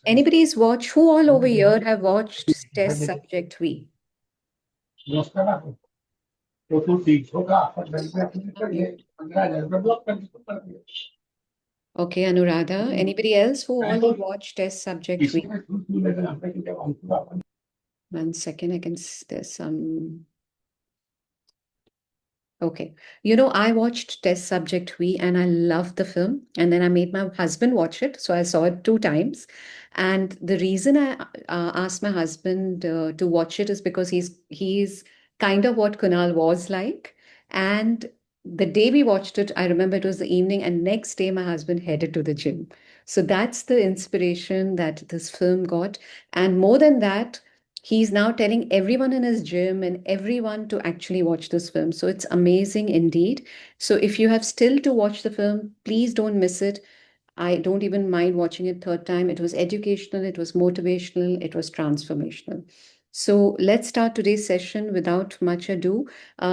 Anybody's watched, who all over here have watched Test Subject We? Okay, Anuradha. Anybody else who all watched Test Subject We? 1 second, there's some. Okay. I watched Test Subject We and I loved the film. And then I made my husband watch it. So I saw it 2 times. And the reason I asked my husband to watch it is because he's kind of what Kunal was like. And the day we watched it, I remember it was the evening, and next day my husband headed to the gym. So that's the inspiration that this film got. And more than that, he's now telling everyone in his gym and everyone to actually watch this film. So it's amazing indeed. So if you have still to watch the film, please don't miss it. I don't even mind watching it third time. It was educational, it was motivational, it was transformational. So let's start today's session without much ado.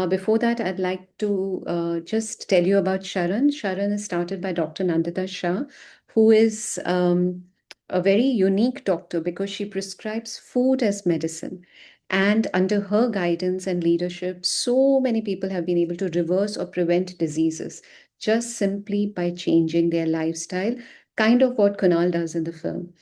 Before that, I'd like to just tell you about SHARAN. SHARAN is started by Dr. Nandita Shah, who is a very unique doctor because she prescribes food as medicine. And under her guidance and leadership, so many people have been able to reverse or prevent diseases just simply by changing their lifestyle, kind of what Kunal does in the film.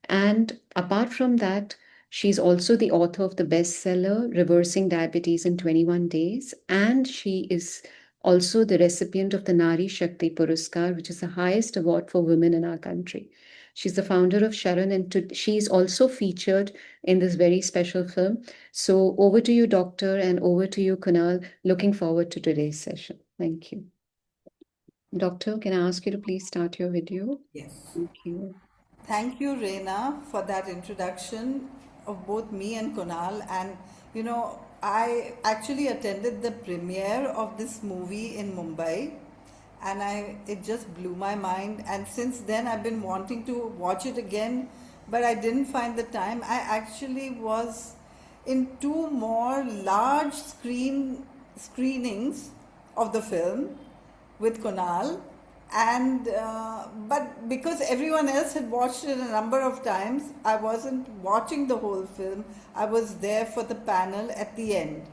And apart from that, she's also the author of the bestseller Reversing Diabetes in 21 Days. And she is also the recipient of the Nari Shakti Puraskar, which is the highest award for women in our country. She's the founder of SHARAN, and she's also featured in this very special film. So over to you, Doctor, and over to you, Kunal. Looking forward to today's session. Thank you. Doctor, can I ask you to please start your video? Yes. Thank you. Thank you, Reena, for that introduction of both me and Kunal. And I actually attended the premiere of this movie in Mumbai, and it just blew my mind. And since then, I've been wanting to watch it again, but I didn't find the time. I actually was in two more large screenings of the film with Kunal, and but because everyone else had watched it a number of times, I wasn't watching the whole film. I was there for the panel at the end.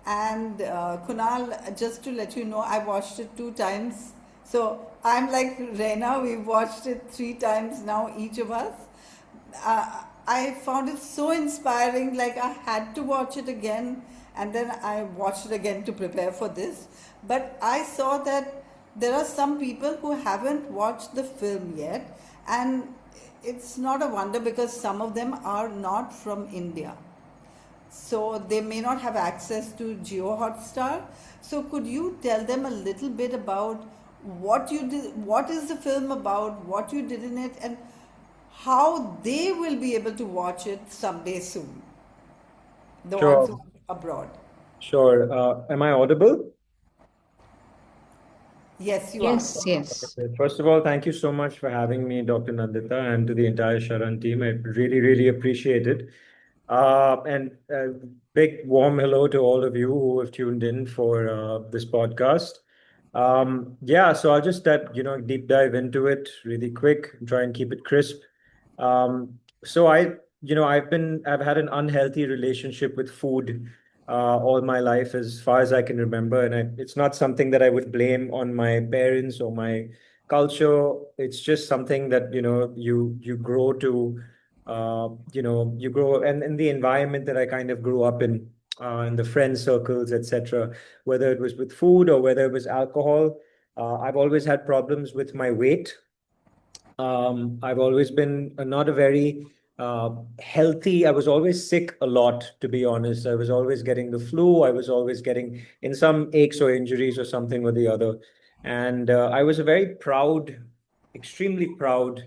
And Kunal, just to let you know, I watched it 2 times. So I'm like Reina, we've watched it 3 times now, each of us. I found it so inspiring, like I had to watch it again, and then I watched it again to prepare for this. But I saw that there are some people who haven't watched the film yet, and it's not a wonder because some of them are not from India. So they may not have access to JioHotstar. So could you tell them a little bit about what you did, what is the film about, what you did in it, and how they will be able to watch it someday soon, the ones who Sure, are abroad. sure. Am I audible? Yes, you are. Yes, yes. Okay. First of all, thank you so much for having me, Dr. Nandita, and to the entire Sharan team. I really, really appreciate it. And a big warm hello to all of you who have tuned in for this podcast. Yeah, so I'll just deep dive into it really quick, try and keep it crisp. So I've had an unhealthy relationship with food all my life, as far as I can remember, and it's not something that I would blame on my parents or my culture. It's just something that you grow to, you grow, and in the environment that I kind of grew up in the friend circles, etc. Whether it was with food or whether it was alcohol, I've always had problems with my weight. I've always been not a very healthy. I was always sick a lot, to be honest. I was always getting the flu. I was always getting in some aches or injuries or something or the other. And I was a very proud, extremely proud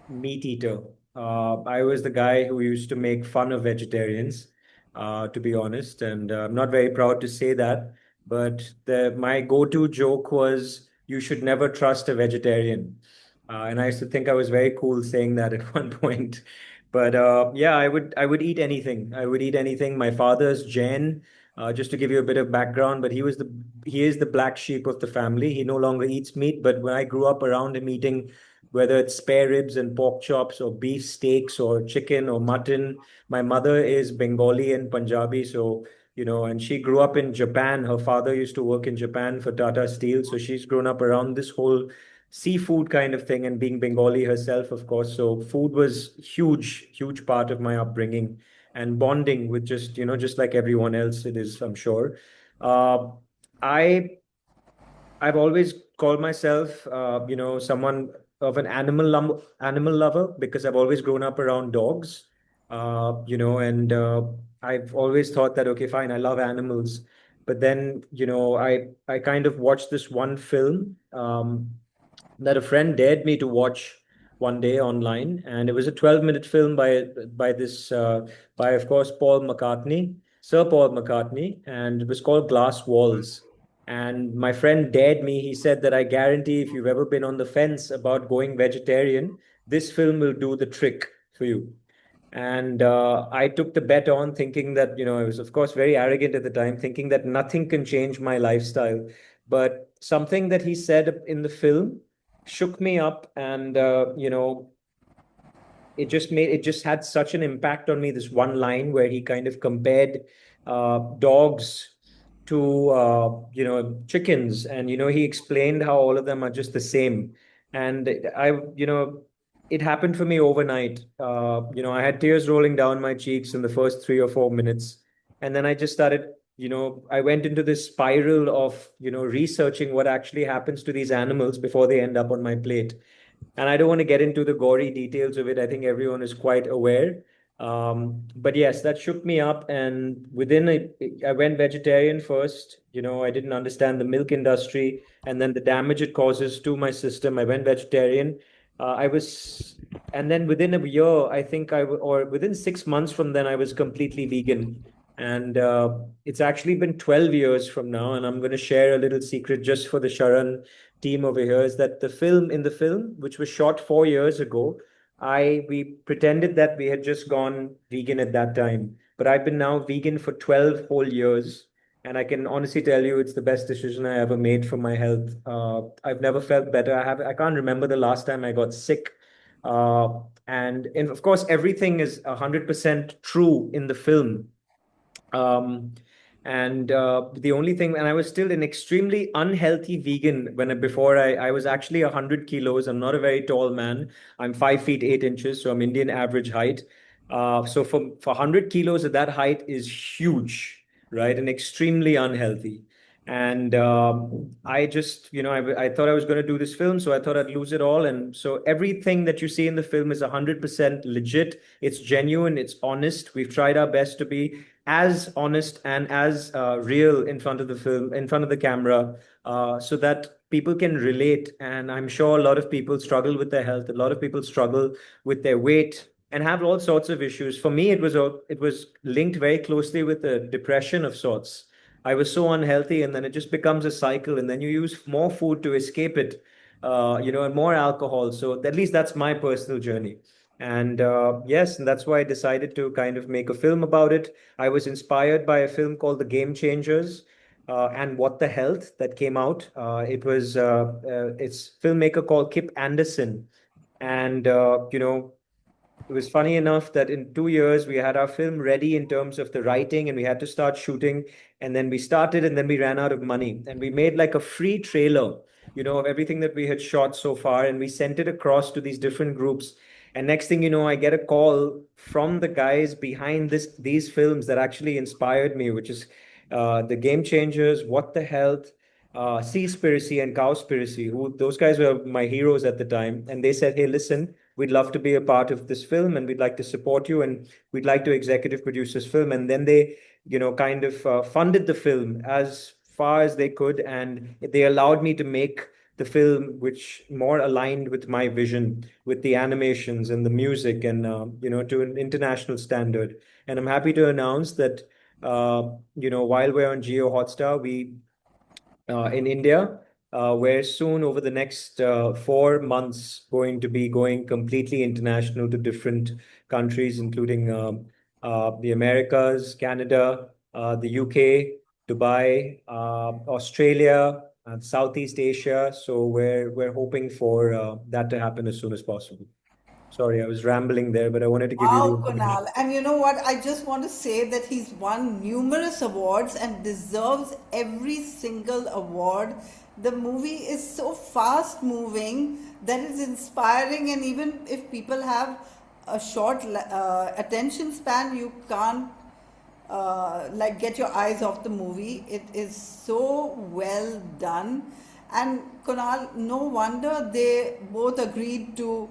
meat eater. I was the guy who used to make fun of vegetarians, to be honest. And I'm not very proud to say that. But my go-to joke was, you should never trust a vegetarian. And I used to think I was very cool saying that at one point. But yeah, I would eat anything. I would eat anything. My father's Jain, just to give you a bit of background, but he is the black sheep of the family. He no longer eats meat. But when I grew up around him eating whether it's spare ribs and pork chops or beef steaks or chicken or mutton. My mother is Bengali and Punjabi, so and she grew up in Japan. Her father used to work in Japan for Tata Steel, so she's grown up around this whole seafood kind of thing, and being Bengali herself, of course. So food was huge, huge part of my upbringing and bonding with just like everyone else it is, I'm sure. Uh, I I've always called myself, someone of an animal lover because I've always grown up around dogs, and I've always thought that, okay, fine, I love animals. But then, I kind of watched this one film, that a friend dared me to watch one day online, and it was a 12-minute film by this by, of course, Sir Paul McCartney, and it was called Glass Walls. And my friend dared me. He said that I guarantee if you've ever been on the fence about going vegetarian, this film will do the trick for you. And I took the bet on, thinking that, I was, of course, very arrogant at the time, thinking that nothing can change my lifestyle. But something that he said in the film shook me up, and, it just had such an impact on me. This one line where he kind of compared dogs to chickens, and he explained how all of them are just the same. And it happened for me overnight. I had tears rolling down my cheeks in the first 3 or 4 minutes, and then I just started. I went into this spiral of researching what actually happens to these animals before they end up on my plate. And I don't want to get into the gory details of it. I think everyone is quite aware. But yes, that shook me up. And I went vegetarian first. I didn't understand the milk industry and then the damage it causes to my system. I went vegetarian. I was, and then within a year, I think or within 6 months from then, I was completely vegan. And it's actually been 12 years from now. And I'm going to share a little secret just for the Sharan team over here, is that in the film, which was shot 4 years ago, we pretended that we had just gone vegan at that time. But I've been now vegan for 12 whole years. And I can honestly tell you it's the best decision I ever made for my health. I've never felt better. I can't remember the last time I got sick. And of course, everything is 100% true in the film. Um, and the only thing, and I was still an extremely unhealthy vegan before I was actually 100 kilos. I'm not a very tall man. I'm 5 feet 8 inches, so I'm Indian average height. So for 100 kilos at that height is huge, right? And extremely unhealthy. And I just, I thought I was going to do this film, so I thought I'd lose it all. And so everything that you see in the film is 100% legit. It's genuine. It's honest. We've tried our best to be as honest and as real in front of the film, in front of the camera, so that people can relate. And I'm sure a lot of people struggle with their health. A lot of people struggle with their weight and have all sorts of issues. For me, it was linked very closely with a depression of sorts. I was so unhealthy, and then it just becomes a cycle, and then you use more food to escape it, and more alcohol. So at least that's my personal journey. And yes, and that's why I decided to kind of make a film about it. I was inspired by a film called The Game Changers, and What the Health, that came out. It's filmmaker called Kip Anderson, and it was funny enough that in 2 years we had our film ready in terms of the writing, and we had to start shooting. And then we started, and then we ran out of money, and we made like a free trailer, of everything that we had shot so far, and we sent it across to these different groups. And next thing you know, I get a call from the guys behind these films that actually inspired me, which is The Game Changers, What the Health, Seaspiracy, and Cowspiracy. Who those guys were my heroes at the time, and they said, "Hey, listen, we'd love to be a part of this film, and we'd like to support you, and we'd like to executive produce this film." And then they, kind of funded the film as far as they could, and they allowed me to make the film which more aligned with my vision, with the animations and the music, and to an international standard. And I'm happy to announce that while we're on JioHotstar, we in India, where soon over the next 4 months going to be going completely international to different countries, including the Americas, Canada, the UK, Dubai, Australia, Southeast Asia. So we're hoping for that to happen as soon as possible. Sorry, I was rambling there, but I wanted to give you the Wow, information. Kunal. And you know what? I just want to say that he's won numerous awards and deserves every single award. The movie is so fast moving that it's inspiring, and even if people have a short attention span, you can't like get your eyes off the movie. It is so well done. And Kunal, no wonder they both agreed to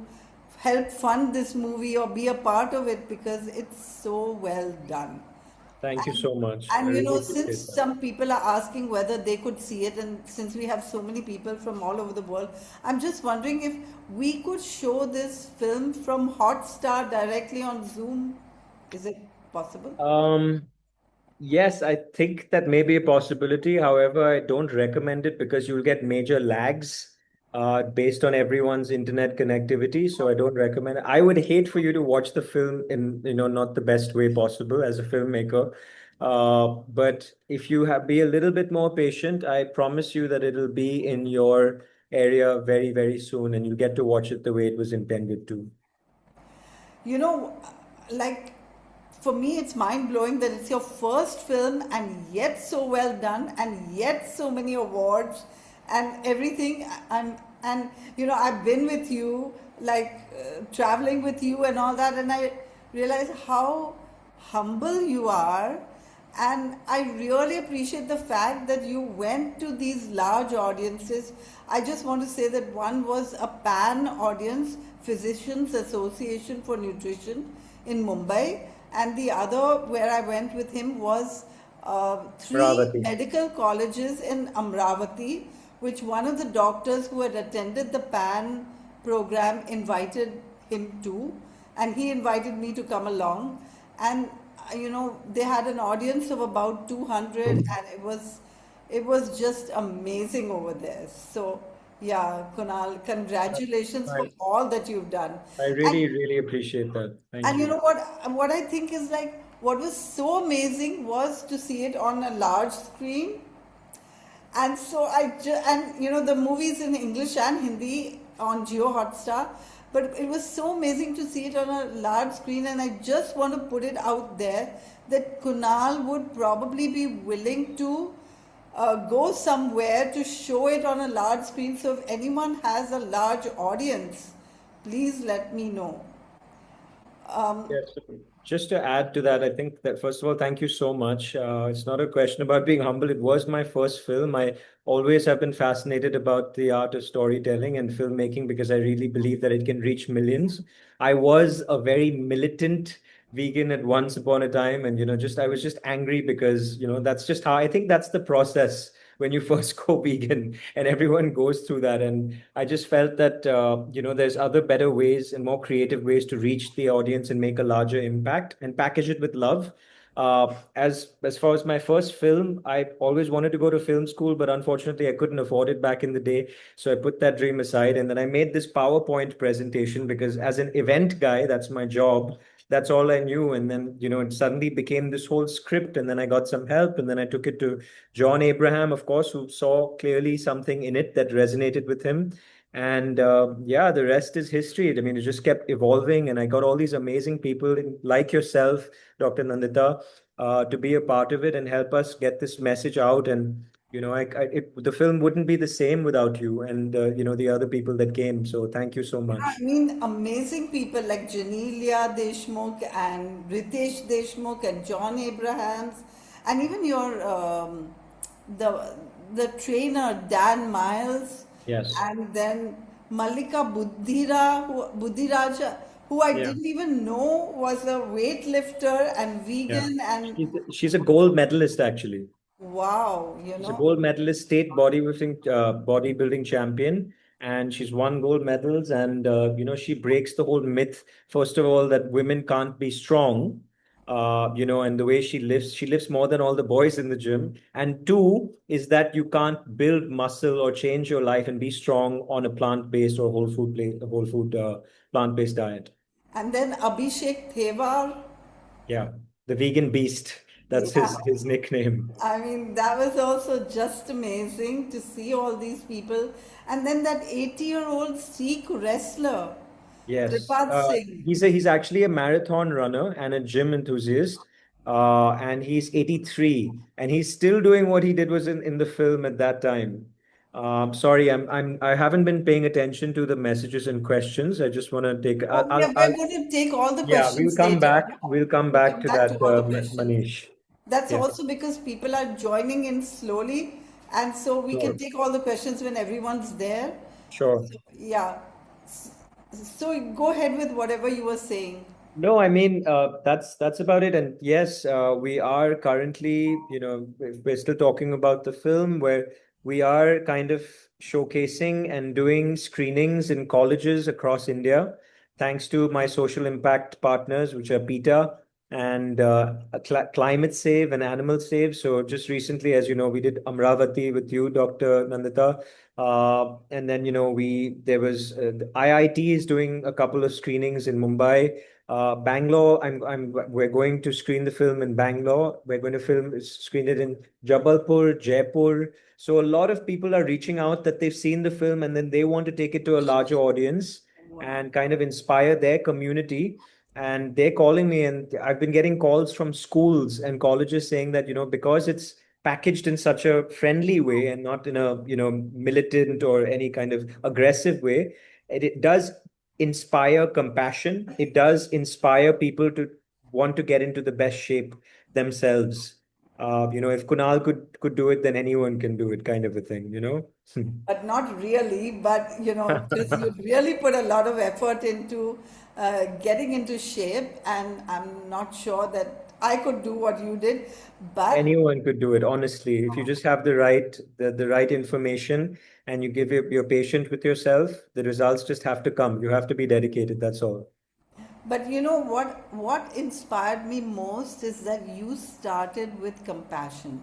help fund this movie or be a part of it because it's so well done. Thank you And, so much. I and you really know, since appreciate that. some people are asking whether they could see it, and since we have so many people from all over the world, I'm just wondering if we could show this film from Hotstar directly on Zoom. Is it possible? Um, Yes, I think that may be a possibility. However, I don't recommend it because you'll get major lags based on everyone's internet connectivity. So I don't recommend it. I would hate for you to watch the film in, not the best way possible as a filmmaker. But if you have be a little bit more patient, I promise you that it'll be in your area very, very soon, and you'll get to watch it the way it was intended to. You know, like for me, it's mind blowing that it's your first film and yet so well done and yet so many awards and everything. And you know, I've been with you, like traveling with you and all that, and I realize how humble you are. And I really appreciate the fact that you went to these large audiences. I just want to say that one was a PAN audience, Physicians Association for Nutrition in Mumbai, and the other where I went with him was three Ravati. medical colleges in Amravati, which one of the doctors who had attended the PAN program invited him to, and he invited me to come along. And you know, they had an audience of about 200, and it was just amazing over there. So yeah, Kunal, congratulations for I, all that you've done. I And really, really appreciate that. Thank and you you. know what I think is like what was so amazing was to see it on a large screen. And so and you know the movies in English and Hindi on JioHotstar, but it was so amazing to see it on a large screen. And I just want to put it out there that Kunal would probably be willing to go somewhere to show it on a large screen. So if anyone has a large audience, please let me know. Yes. Just to add to that, I think that first of all, thank you so much. It's not a question about being humble. It was my first film. I always have been fascinated about the art of storytelling and filmmaking because I really believe that it can reach millions. I was a very militant vegan at once upon a time, and just I was just angry because that's just how I think that's the process when you first go vegan, and everyone goes through that. And I just felt that there's other better ways and more creative ways to reach the audience and make a larger impact and package it with love. As far as my first film, I always wanted to go to film school, but unfortunately I couldn't afford it back in the day. So I put that dream aside, and then I made this PowerPoint presentation because as an event guy, that's my job. That's all I knew. And then, it suddenly became this whole script. And then I got some help, and then I took it to John Abraham, of course, who saw clearly something in it that resonated with him. And yeah, the rest is history. I mean, it just kept evolving, and I got all these amazing people like yourself, Dr. Nandita, to be a part of it and help us get this message out. And the film wouldn't be the same without you and the other people that came. So thank you so I much. mean, amazing people like Janelia Deshmukh and Ritesh Deshmukh and John Abrahams, and even your the the trainer Dan Miles, Yes. and then Malika Buddhiraja, who I Yeah. didn't even know was a weightlifter and Yeah. vegan, and She's a gold medalist, actually. wow, She's a gold medalist, state bodybuilding champion, and she's won gold medals. And she breaks the whole myth. First of all, that women can't be strong. And the way she lifts more than all the boys in the gym. And two is that you can't build muscle or change your life and be strong on a plant-based or whole food plant-based diet. and then Abhishek Thewar. Yeah, the vegan beast. That's Yeah. his nickname. I mean, that was also just amazing to see all these people. And then that 80-year-old Sikh wrestler, Yes, Tripad Singh. he's actually a marathon runner and a gym enthusiast, and he's 83, and he's still doing what he did was in the film at that time. Sorry, I haven't been paying attention to the messages and questions. I just want to take. Oh, we're going to take all the Yeah, we'll questions come later. back. We'll come We'll back come to back that, to all the questions. Manish. That's Yeah, also because people are joining in slowly, and so we can sure, take all the questions when everyone's there. sure. Yeah. So go ahead with whatever you were saying. No, I mean that's about it. And yes, we are currently, we're still talking about the film where we are kind of showcasing and doing screenings in colleges across India, thanks to my social impact partners, which are PETA and Climate Save and Animal Save. So just recently, as you know, we did Amravati with you, Dr. Nandita. And then, there was the IIT is doing a couple of screenings in Mumbai. Bangalore, we're going to screen the film in Bangalore. We're going to screen it in Jabalpur, Jaipur. So a lot of people are reaching out that they've seen the film and then they want to take it to a larger audience and kind of inspire their community. And they're calling me, and I've been getting calls from schools and colleges saying that, because it's packaged in such a friendly way and not in a, militant or any kind of aggressive way, it does inspire compassion. It does inspire people to want to get into the best shape themselves. If Kunal could do it, then anyone can do it, kind of a thing. But not really, but because you really put a lot of effort into getting into shape, and I'm not sure that I could do what you did, but Anyone could do it, honestly. If you just have the right information and you give you're patient with yourself, the results just have to come. You have to be dedicated, that's all. But you know what inspired me most is that you started with compassion.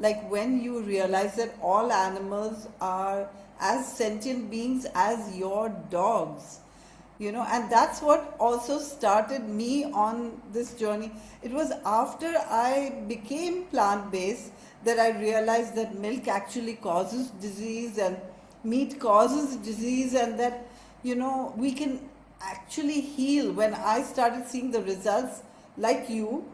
Like when you realize that all animals are as sentient beings as your dogs. And that's what also started me on this journey. It was after I became plant based that I realized that milk actually causes disease and meat causes disease, and that we can actually heal. When I started seeing the results, like you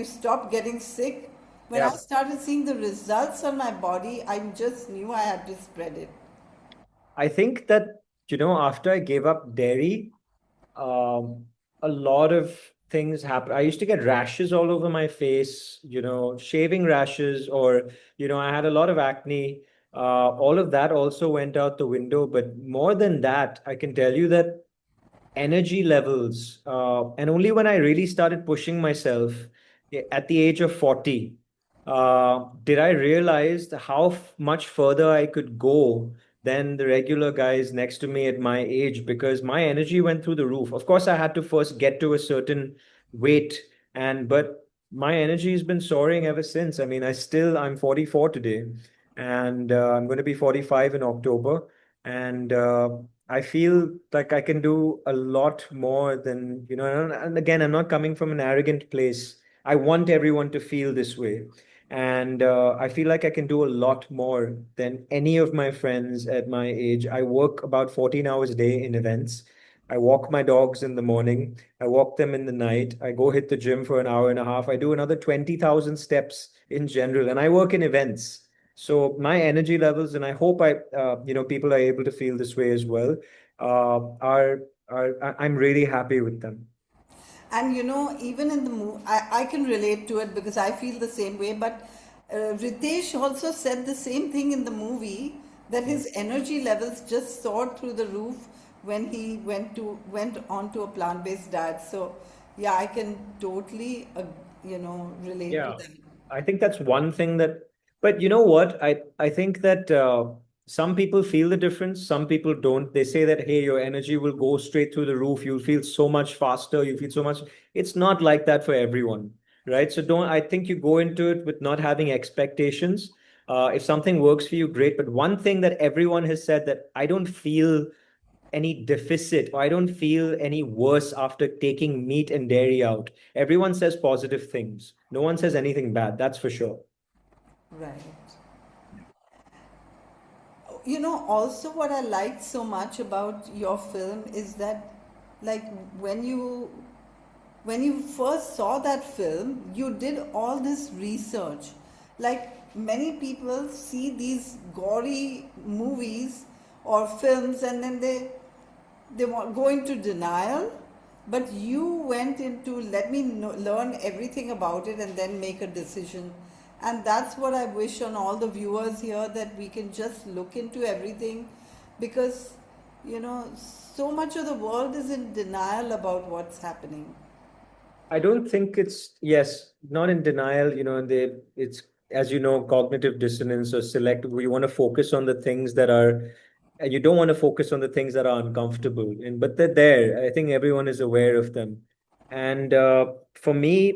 stopped getting sick. When I Yeah. started seeing the results on my body, I just knew I had to spread it. I think that, after I gave up dairy, um, a lot of things happened. I used to get rashes all over my face, shaving rashes, or, I had a lot of acne. All of that also went out the window. But more than that, I can tell you that energy levels, and only when I really started pushing myself at the age of 40, did I realize how much further I could go than the regular guys next to me at my age, because my energy went through the roof. Of course, I had to first get to a certain weight, but my energy has been soaring ever since. I mean, I'm 44 today, and I'm going to be 45 in October. And I feel like I can do a lot more than, and again, I'm not coming from an arrogant place. I want everyone to feel this way. And I feel like I can do a lot more than any of my friends at my age. I work about 14 hours a day in events. I walk my dogs in the morning. I walk them in the night. I go hit the gym for an hour and a half. I do another 20,000 steps in general, and I work in events. So my energy levels, and I hope people are able to feel this way as well, I'm really happy with them. And even in the movie, I can relate to it because I feel the same way. But Ritesh also said the same thing in the movie, that Yeah. his energy levels just soared through the roof when he went on to a plant-based diet. So yeah, I can totally relate to Yeah, that. I think that's one thing but you know what? I think that some people feel the difference, some people don't. They say that, hey, your energy will go straight through the roof. You'll feel so much faster. You feel so much. It's not like that for everyone, right? So I think you go into it with not having expectations. If something works for you, great. But one thing that everyone has said, that I don't feel any deficit, or I don't feel any worse after taking meat and dairy out. Everyone says positive things. No one says anything bad, that's for sure. Right. You know, also what I liked so much about your film is that, like, when you when you first saw that film, you did all this research. Like, many people see these gory movies or films and then they go into denial, but you went into let me know, learn everything about it and then make a decision. And that's what I wish on all the viewers here, that we can just look into everything, because you know, so much of the world is in denial about what's happening. I don't think it's, yes, not in denial, and it's, as you know, cognitive dissonance or selective. You want to focus on the things that are, and you don't want to focus on the things that are uncomfortable. And but they're there. I think everyone is aware of them. And for me,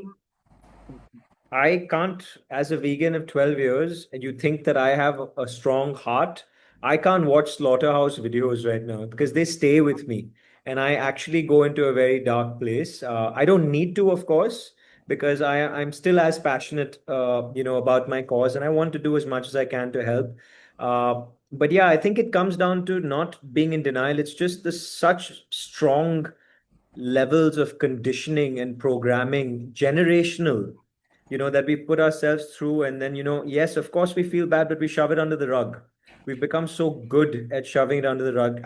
I can't, as a vegan of 12 years, and you think that I have a strong heart, I can't watch slaughterhouse videos right now because they stay with me. And I actually go into a very dark place. I don't need to, of course, because I'm still as passionate, about my cause, and I want to do as much as I can to help. But yeah, I think it comes down to not being in denial. It's just the such strong levels of conditioning and programming, generational, that we put ourselves through. And then, yes, of course we feel bad, but we shove it under the rug. We've become so good at shoving it under the rug.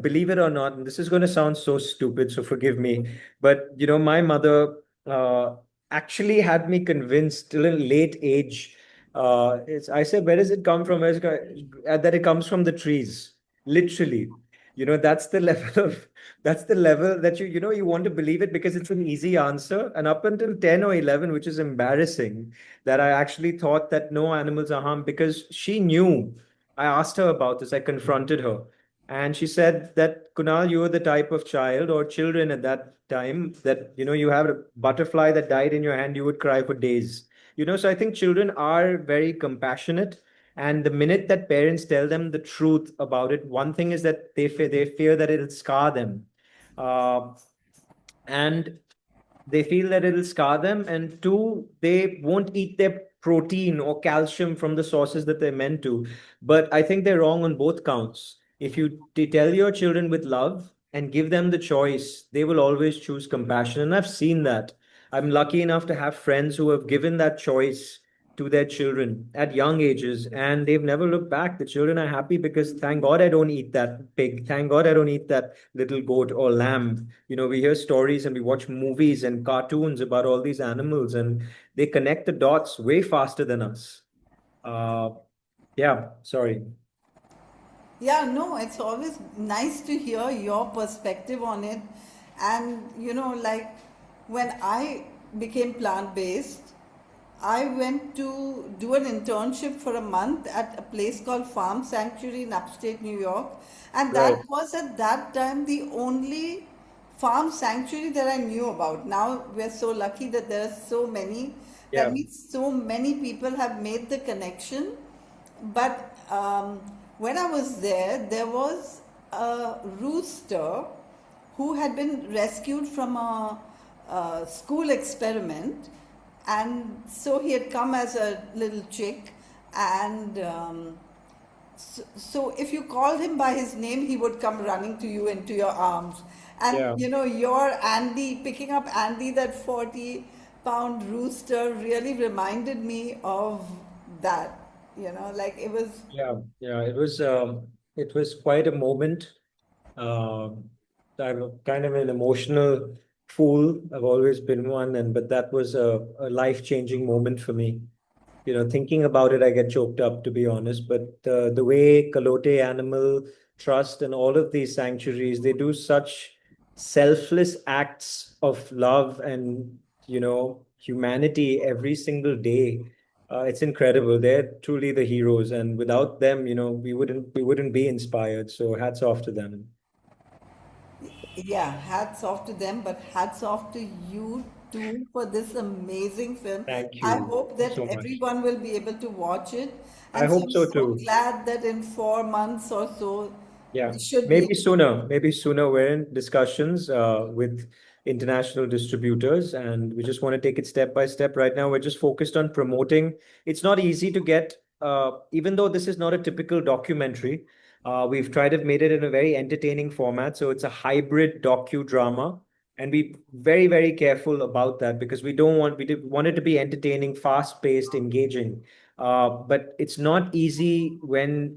Believe it or not, and this is going to sound so stupid, so forgive me, but, my mother actually had me convinced till a late age. I said, where does it come from? That it comes from the trees, literally. That's the level of that's the level that you want to believe it because it's an easy answer. And up until 10 or 11, which is embarrassing, that I actually thought that no animals are harmed because she knew. I asked her about this, I confronted her. And she said that, Kunal, you were the type of child or children at that time that, you have a butterfly that died in your hand, you would cry for days. So I think children are very compassionate, and the minute that parents tell them the truth about it, one thing is that they fear that it'll scar them. Uh, and they feel that it'll scar them, and two, they won't eat their protein or calcium from the sources that they're meant to. But I think they're wrong on both counts. If you tell your children with love and give them the choice, they will always choose compassion, and I've seen that. I'm lucky enough to have friends who have given that choice to their children at young ages, and they've never looked back. The children are happy because thank God I don't eat that pig. Thank God I don't eat that little goat or lamb. We hear stories and we watch movies and cartoons about all these animals, and they connect the dots way faster than us. Uh, yeah, sorry. Yeah, no, it's always nice to hear your perspective on it. And, you know, like when I became plant based, I went to do an internship for a month at a place called Farm Sanctuary in upstate New York. And that Right. was at that time the only farm sanctuary that I knew about. Now we're so lucky that there are so many. That Yeah. means so many people have made the connection. But when I was there, there was a rooster who had been rescued from a school experiment, and so he had come as a little chick, and so if you called him by his name, he would come running to you into your arms. And Yeah. you know, your Andy, picking up Andy, that 40-pound rooster, really reminded me of that. You know, like it was. Yeah. Yeah. It was quite a moment. Um, I'm kind of an emotional fool. I've always been one, but that was a life-changing moment for me. Thinking about it, I get choked up, to be honest. But the way Kalote Animal Trust and all of these sanctuaries, they do such selfless acts of love and, humanity every single day. It's incredible. They're truly the heroes, and without them, we wouldn't be inspired. So hats off to them. Yeah, hats off to them, but hats off to you too for this amazing film. Thank I you hope that so much. everyone will be able to watch it. I And so hope I'm so so too. glad that in 4 months or so, Yeah, we should be maybe able to. sooner. Maybe sooner. We're in discussions with international distributors, and we just want to take it step by step. Right now, we're just focused on promoting. It's not easy to get, even though this is not a typical documentary. We've tried to made it in a very entertaining format, so it's a hybrid docudrama, and we very, very careful about that because we want it to be entertaining, fast-paced, engaging. But it's not easy when,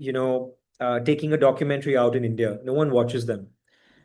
taking a documentary out in India. No one watches them.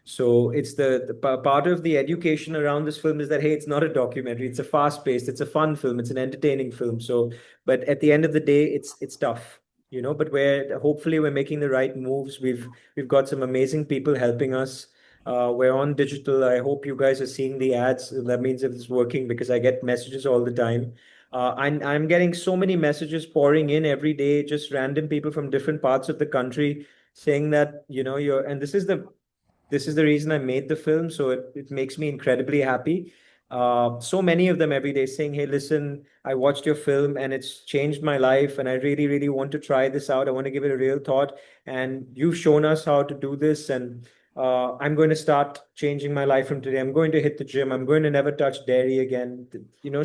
So it's part of the education around this film is that, hey, it's not a documentary. It's a fast-paced, it's a fun film, it's an entertaining film. So, but at the end of the day, it's tough, but we're making the right moves. We've got some amazing people helping us. We're on digital. I hope you guys are seeing the ads. That means if it's working because I get messages all the time. I'm getting so many messages pouring in every day, just random people from different parts of the country saying that, and this is the reason I made the film. So it makes me incredibly happy. So many of them every day saying, hey, listen, I watched your film and it's changed my life. And I really, really want to try this out. I want to give it a real thought. And you've shown us how to do this. And I'm going to start changing my life from today. I'm going to hit the gym. I'm going to never touch dairy again.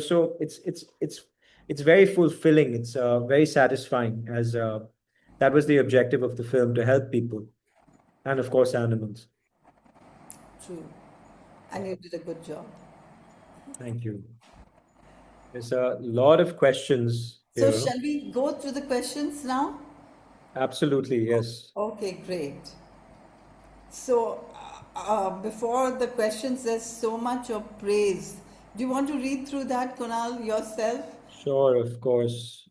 So it's very fulfilling. It's very satisfying as that was the objective of the film, to help people and of course animals. True. And you did a good job. Thank you. There's a lot of questions So, here. shall we go through the questions now? Absolutely, yes. Okay, great. So, before the questions, there's so much of praise. Do you want to read through that, Kunal, yourself? Sure, of course.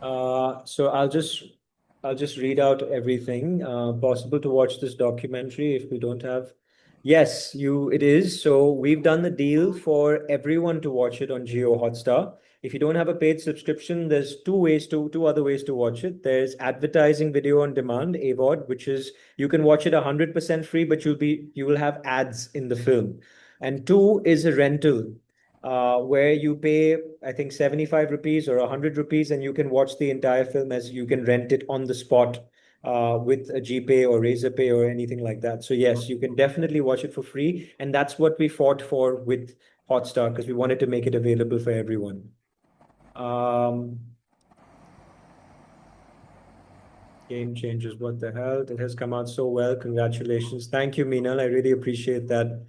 So I'll just read out everything. Possible to watch this documentary if we don't have. Yes, it is. So we've done the deal for everyone to watch it on JioHotstar. If you don't have a paid subscription, there's two other ways to watch it. There's advertising video on demand, AVOD, which is you can watch it 100% free, but you will have ads in the film. And two is a rental, where you pay, I think, 75 rupees or 100 rupees, and you can watch the entire film as you can rent it on the spot with a GPay or Razorpay or anything like that. So yes, you can definitely watch it for free, and that's what we fought for with Hotstar because we wanted to make it available for everyone. Game changers, what the hell? It has come out so well. Congratulations. Thank you, Meenal. I really appreciate that.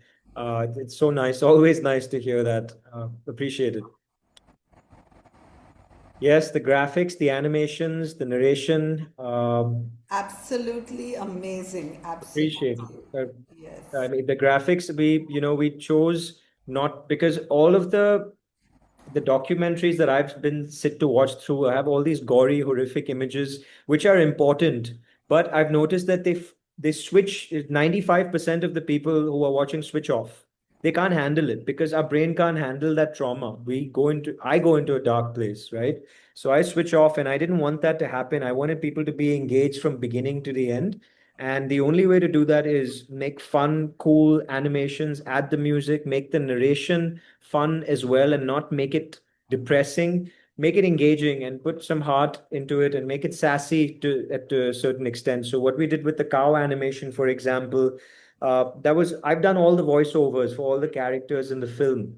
It's so nice. Always nice to hear that. Appreciate it. Yes, the graphics, the animations, the narration, Absolutely amazing. appreciate it. Absolutely. I Yes. mean, the graphics we chose not because all of the documentaries that I've been sit to watch through, I have all these gory, horrific images, which are important. But I've noticed that they switch 95% of the people who are watching switch off. They can't handle it because our brain can't handle that trauma. I go into a dark place, right? So I switch off, and I didn't want that to happen. I wanted people to be engaged from beginning to the end. And the only way to do that is make fun, cool animations, add the music, make the narration fun as well, and not make it depressing. Make it engaging and put some heart into it and make it sassy to a certain extent. So what we did with the cow animation, for example, I've done all the voiceovers for all the characters in the film,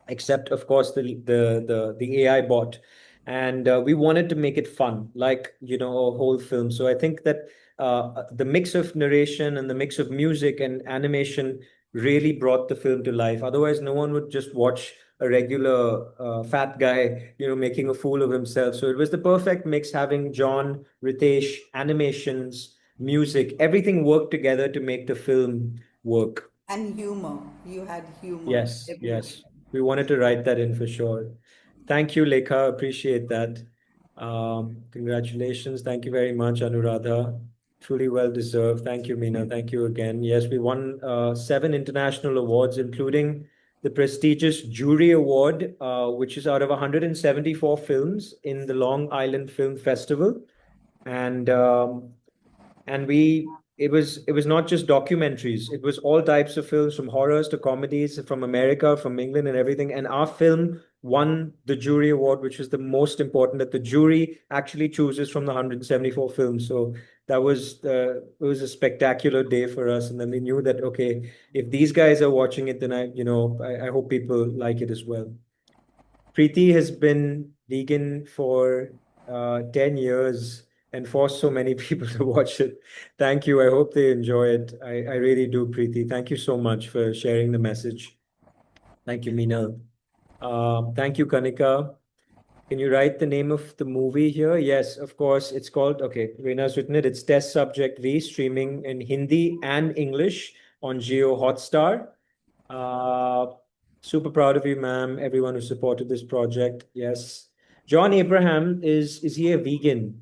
except of course the AI bot. And we wanted to make it fun, like a whole film. So I think that the mix of narration and the mix of music and animation really brought the film to life. Otherwise, no one would just watch a regular fat guy, making a fool of himself. So it was the perfect mix, having John, Ritesh, animations, music, everything worked together to make the film work. And humor. You had humor Yes, everywhere. yes. We wanted to write that in for sure. Thank you, Lekha. Appreciate that. Congratulations. Thank you very much, Anuradha. Truly well deserved. Thank you, Meena. Thank you again. Yes, we won 7 international awards, including the prestigious Jury Award, which is out of 174 films in the Long Island Film Festival. And we it was not just documentaries. It was all types of films, from horrors to comedies, from America, from England, and everything. And our film won the jury award, which is the most important, that the jury actually chooses from the 174 films. So it was a spectacular day for us. And then we knew that, okay, if these guys are watching it, then I hope people like it as well. Preeti has been vegan for 10 years and forced so many people to watch it. Thank you. I hope they enjoy it. I really do, Preeti. Thank you so much for sharing the message. Thank you, Meenal. Thank you, Kanika. Can you write the name of the movie here? Yes, of course. It's called, okay, Rena's written it. It's Test Subject V, streaming in Hindi and English on JioHotstar. Uh, Super proud of you, ma'am. Everyone who supported this project. Yes. John Abraham, is he a vegan?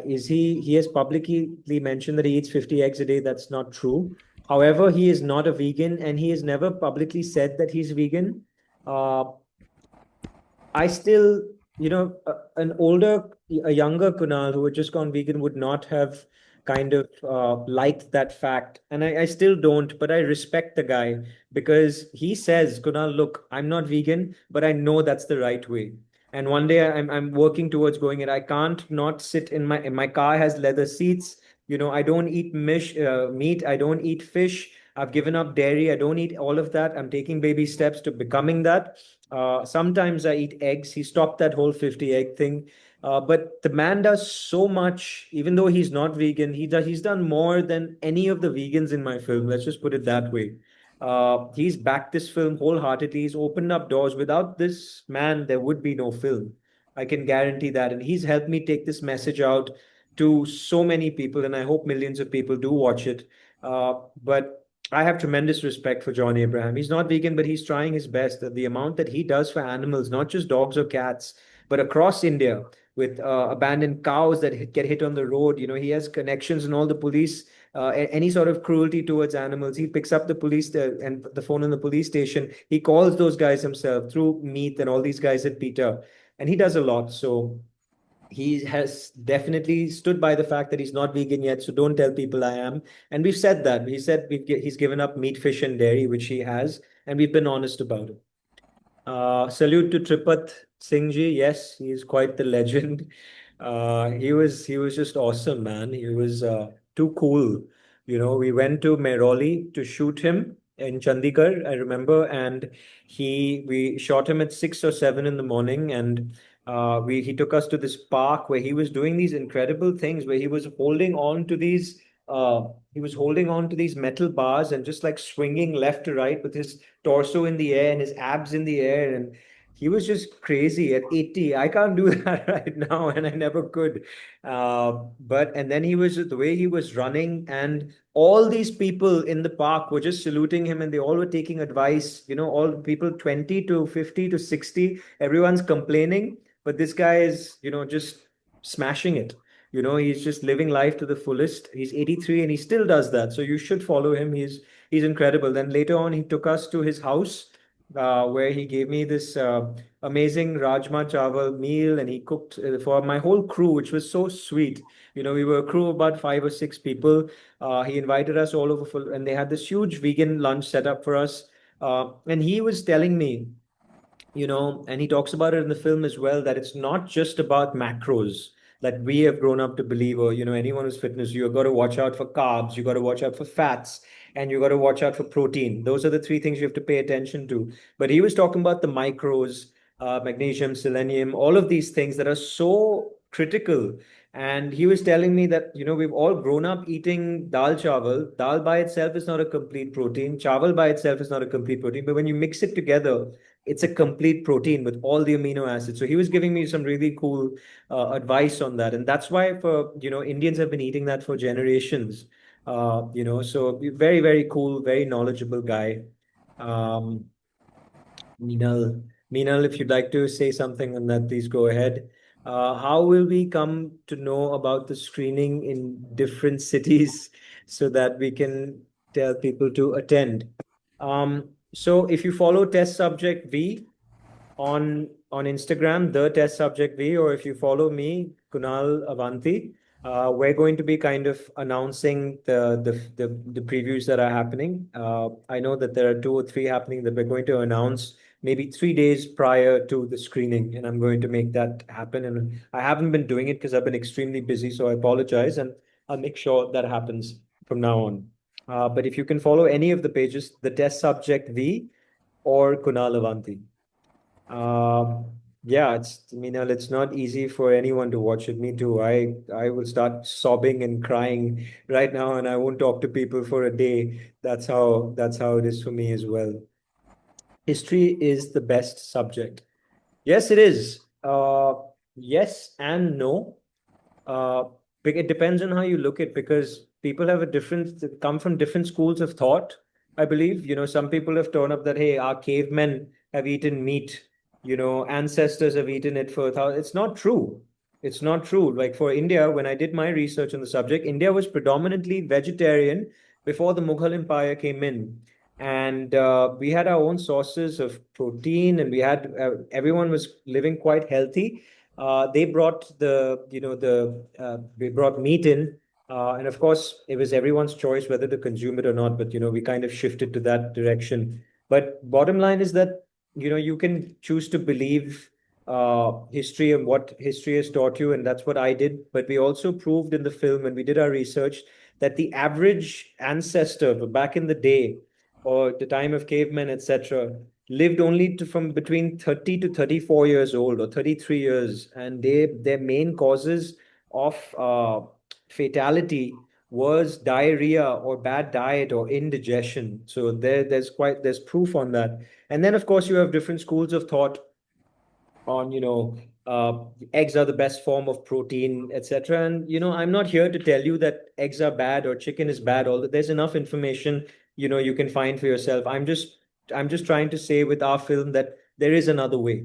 He has publicly mentioned that he eats 50 eggs a day. That's not true. However, he is not a vegan, and he has never publicly said that he's vegan. Uh, I still, a younger Kunal who had just gone vegan would not have kind of liked that fact. And I still don't, but I respect the guy because he says, Kunal, look, I'm not vegan, but I know that's the right way. And one day I'm working towards going it. I can't not sit in my car has leather seats. I don't eat meat. I don't eat fish. I've given up dairy. I don't eat all of that. I'm taking baby steps to becoming that. Sometimes I eat eggs. He stopped that whole 50 egg thing. But the man does so much, even though he's not vegan, he's done more than any of the vegans in my film. Let's just put it that way. He's backed this film wholeheartedly. He's opened up doors. Without this man, there would be no film. I can guarantee that. And he's helped me take this message out to so many people, and I hope millions of people do watch it. But I have tremendous respect for John Abraham. He's not vegan, but he's trying his best. The amount that he does for animals, not just dogs or cats, but across India with abandoned cows that get hit on the road. He has connections in all the police, any sort of cruelty towards animals. He picks up the police and the phone in the police station. He calls those guys himself through Meet and all these guys at Peter. And he does a lot. So he has definitely stood by the fact that he's not vegan yet. So don't tell people I am. And we've said that. He said he's given up meat, fish, and dairy, which he has. And we've been honest about it. Salute to Tripat Singh ji. Yes, he's quite the legend. He was just awesome, man. He was too cool. We went to Mehrauli to shoot him in Chandigarh, I remember, and we shot him at 6 or 7 in the morning, and he took us to this park where he was doing these incredible things, where he was holding on to these metal bars and just like swinging left to right with his torso in the air and his abs in the air. And he was just crazy at 80. I can't do that right now, and I never could. And then the way he was running, and all these people in the park were just saluting him, and they all were taking advice. All people 20 to 50 to 60, everyone's complaining, but this guy is, just smashing it. He's just living life to the fullest. He's 83 and he still does that. So you should follow him. He's incredible. Then later on, he took us to his house, where he gave me this amazing Rajma Chawal meal, and he cooked for my whole crew, which was so sweet. We were a crew of about 5 or 6 people. He invited us all over and they had this huge vegan lunch set up for us. And he was telling me, and he talks about it in the film as well, that it's not just about macros that we have grown up to believe, or, anyone who's fitness, you've got to watch out for carbs, you got to watch out for fats, and you got to watch out for protein. Those are the three things you have to pay attention to. But he was talking about the micros, magnesium, selenium, all of these things that are so critical. And he was telling me that, we've all grown up eating dal chawal. Dal by itself is not a complete protein. Chawal by itself is not a complete protein. But when you mix it together, it's a complete protein with all the amino acids. So he was giving me some really cool advice on that. And that's why Indians have been eating that for generations. So very, very cool, very knowledgeable guy. Um, Meenal, if you'd like to say something on that, please go ahead. How will we come to know about the screening in different cities so that we can tell people to attend? So if you follow Test Subject V on Instagram, the Test Subject V, or if you follow me, Kunal Avanti, We're going to be kind of announcing the previews that are happening. I know that there are two or three happening that we're going to announce maybe 3 days prior to the screening, and I'm going to make that happen. And I haven't been doing it because I've been extremely busy, so I apologize, and I'll make sure that happens from now on. But if you can follow any of the pages, the test subject V or Kunal Avanti. Yeah, it's not easy for anyone to watch it. Me too. I will start sobbing and crying right now, and I won't talk to people for a day. That's how it is for me as well. History is the best subject. Yes, it is. Yes and no. Uh, it depends on how you look at, because people have a different come from different schools of thought. I believe, some people have torn up that, hey, our cavemen have eaten meat, ancestors have eaten it for thousands. It's not true. It's not true. Like for India, when I did my research on the subject, India was predominantly vegetarian before the Mughal Empire came in. And we had our own sources of protein, and everyone was living quite healthy. They brought we brought meat in, and of course, it was everyone's choice whether to consume it or not. But we kind of shifted to that direction. But bottom line is that you can choose to believe history and what history has taught you, and that's what I did. But we also proved in the film, when we did our research, that the average ancestor back in the day, or the time of cavemen, etc., lived only from between 30 to 34 years old, or 33 years, and their main causes of fatality was diarrhea or bad diet or indigestion. So there's proof on that. And then of course you have different schools of thought on, eggs are the best form of protein, etc. And I'm not here to tell you that eggs are bad or chicken is bad, although there's enough information you can find for yourself. I'm just trying to say with our film that there is another way,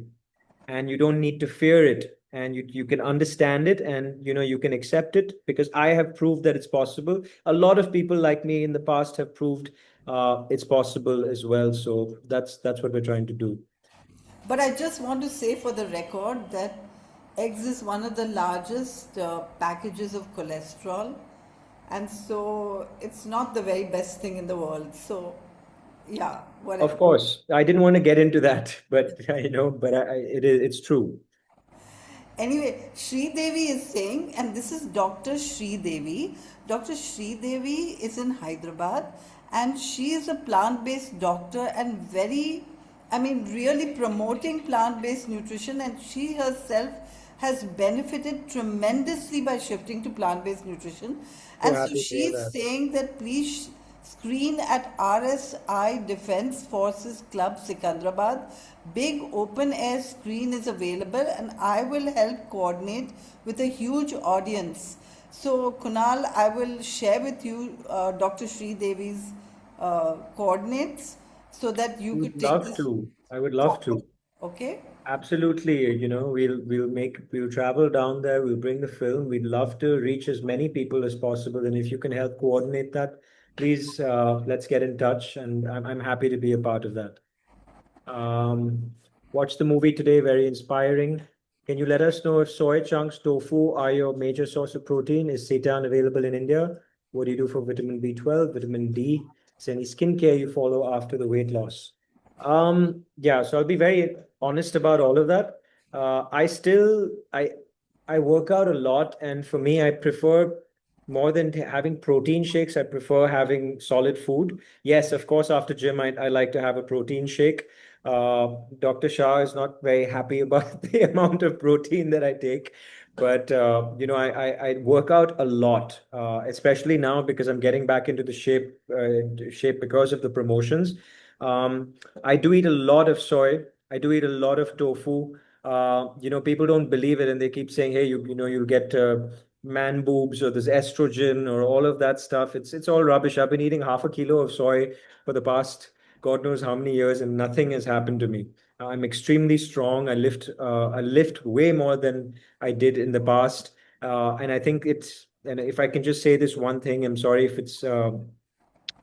and you don't need to fear it, and you can understand it, and you can accept it, because I have proved that it's possible. A lot of people like me in the past have proved it's possible as well. So that's what we're trying to do. But I just want to say for the record that eggs is one of the largest packages of cholesterol, and so it's not the very best thing in the world. So, yeah, Of whatever. course, I didn't want to get into that, but it's true. Anyway, Sri Devi is saying, and this is Dr. Sri Devi. Dr. Sri Devi is in Hyderabad, and she is a plant based doctor and really promoting plant based nutrition. And she herself has benefited tremendously by shifting to plant based nutrition. So And so happy to hear she's that. saying that please screen at RSI Defense Forces Club Sikandrabad. Big open air screen is available, and I will help coordinate with a huge audience. So, Kunal, I will share with you Dr. Sri Devi's coordinates so that you Would could take love this to. I would love forward. to. Okay? Absolutely. We'll travel down there. We'll bring the film. We'd love to reach as many people as possible. And if you can help coordinate that, please, let's get in touch. And I'm happy to be a part of that. Um, Watched the movie today, very inspiring. Can you let us know if soy chunks, tofu are your major source of protein? Is seitan available in India? What do you do for vitamin B12, vitamin D? Is there any skincare you follow after the weight loss? Yeah, so I'll be very honest about all of that. I work out a lot, and for me, I prefer more than having protein shakes, I prefer having solid food. Yes, of course, after gym, I like to have a protein shake. Dr. Shah is not very happy about the amount of protein that I take, but I work out a lot, especially now because I'm getting back into the shape because of the promotions. Um, I do eat a lot of soy. I do eat a lot of tofu. People don't believe it, and they keep saying, "Hey, you'll get man boobs or this estrogen or all of that stuff." It's all rubbish. I've been eating half a kilo of soy for the past God knows how many years, and nothing has happened to me. I'm extremely strong. I lift way more than I did in the past, and I think it's. And if I can just say this one thing, I'm sorry if it's a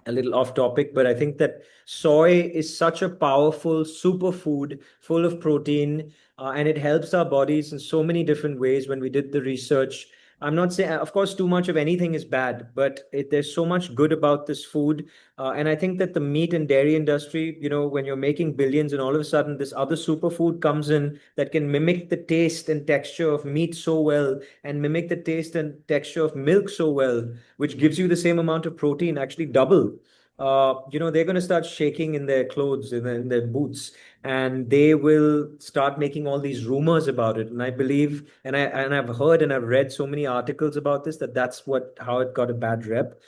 little off topic, but I think that soy is such a powerful superfood full of protein, and it helps our bodies in so many different ways. When we did the research, I'm not saying, of course, too much of anything is bad, but there's so much good about this food. And I think that the meat and dairy industry, when you're making billions and all of a sudden this other superfood comes in that can mimic the taste and texture of meat so well and mimic the taste and texture of milk so well, which gives you the same amount of protein, actually double. They're going to start shaking in their clothes, in their boots, and they will start making all these rumors about it. And I believe, and I've heard and I've read so many articles about this, that's how it got a bad rep.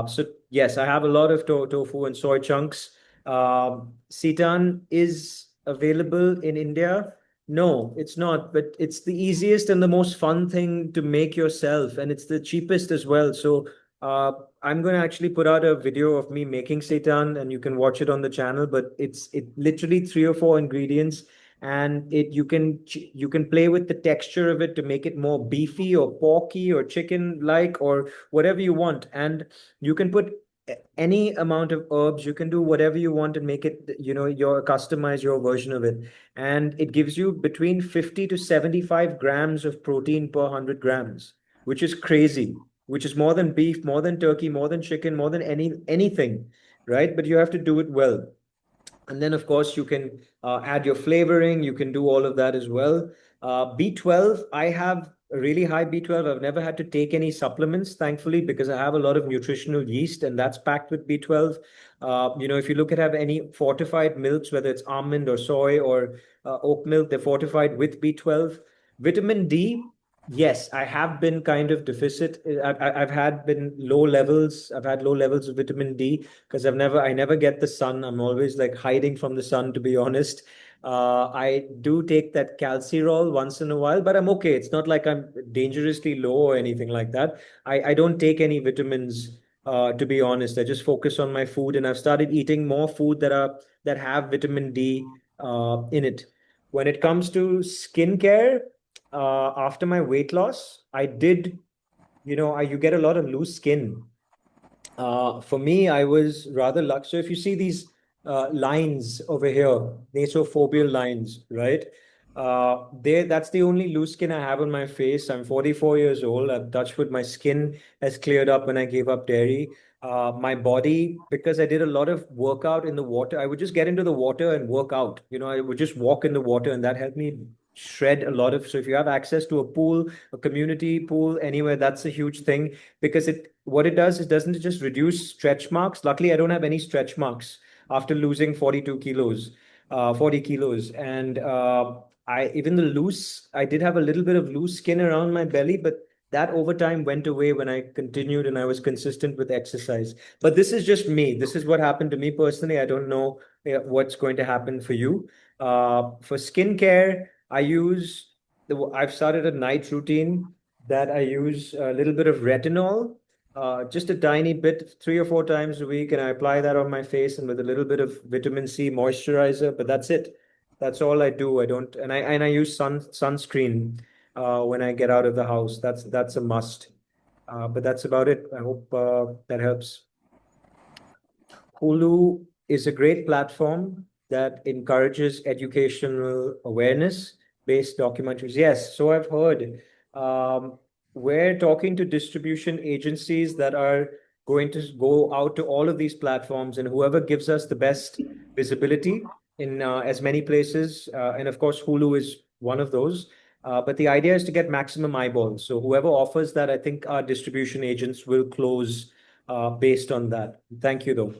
So yes, I have a lot of tofu and soy chunks. Seitan is available in India. No, it's not, but it's the easiest and the most fun thing to make yourself, and it's the cheapest as well. So uh, I'm going to actually put out a video of me making seitan, and you can watch it on the channel. But it literally three or four ingredients, and you can play with the texture of it to make it more beefy or porky or chicken like or whatever you want, and you can put any amount of herbs. You can do whatever you want and make it, your customize your version of it, and it gives you between 50 to 75 grams of protein per 100 grams, which is crazy, which is more than beef, more than turkey, more than chicken, more than anything, right? But you have to do it well. And then, of course, you can add your flavoring. You can do all of that as well. B12, I have a really high B12. I've never had to take any supplements, thankfully, because I have a lot of nutritional yeast, and that's packed with B12. If you look at have any fortified milks, whether it's almond or soy or oat milk, they're fortified with B12. Vitamin D, yes, I have been kind of deficit. I've had been low levels. I've had low levels of vitamin D because I never get the sun. I'm always like hiding from the sun, to be honest. I do take that calcirol once in a while, but I'm okay. It's not like I'm dangerously low or anything like that. I don't take any vitamins, to be honest. I just focus on my food, and I've started eating more food that have vitamin D in it. When it comes to skincare, after my weight loss, I did, you get a lot of loose skin. For me, I was rather lucky. So if you see these lines over here, nasophobial lines, right? That's the only loose skin I have on my face. I'm 44 years old. I've touched with my skin has cleared up when I gave up dairy. My body, because I did a lot of workout in the water, I would just get into the water and work out. I would just walk in the water, and that helped me shred a lot of. So if you have access to a pool, a community pool anywhere, that's a huge thing because what it does is doesn't it just reduce stretch marks. Luckily, I don't have any stretch marks after losing 42 kilos, 40 kilos. And I did have a little bit of loose skin around my belly, but that over time went away when I continued and I was consistent with exercise. But this is just me. This is what happened to me personally. I don't know what's going to happen for you. For skincare, I've started a night routine that I use a little bit of retinol, just a tiny bit, 3 or 4 times a week, and I apply that on my face and with a little bit of vitamin C moisturizer. But that's it. That's all I do. I don't, and I use sunscreen when I get out of the house. That's a must. But that's about it. I hope that helps. Hulu is a great platform that encourages educational awareness based documentaries. Yes, so I've heard. Um, we're talking to distribution agencies that are going to go out to all of these platforms, and whoever gives us the best visibility in as many places, and of course, Hulu is one of those. But the idea is to get maximum eyeballs. So whoever offers that, I think our distribution agents will close based on that. Thank you, though.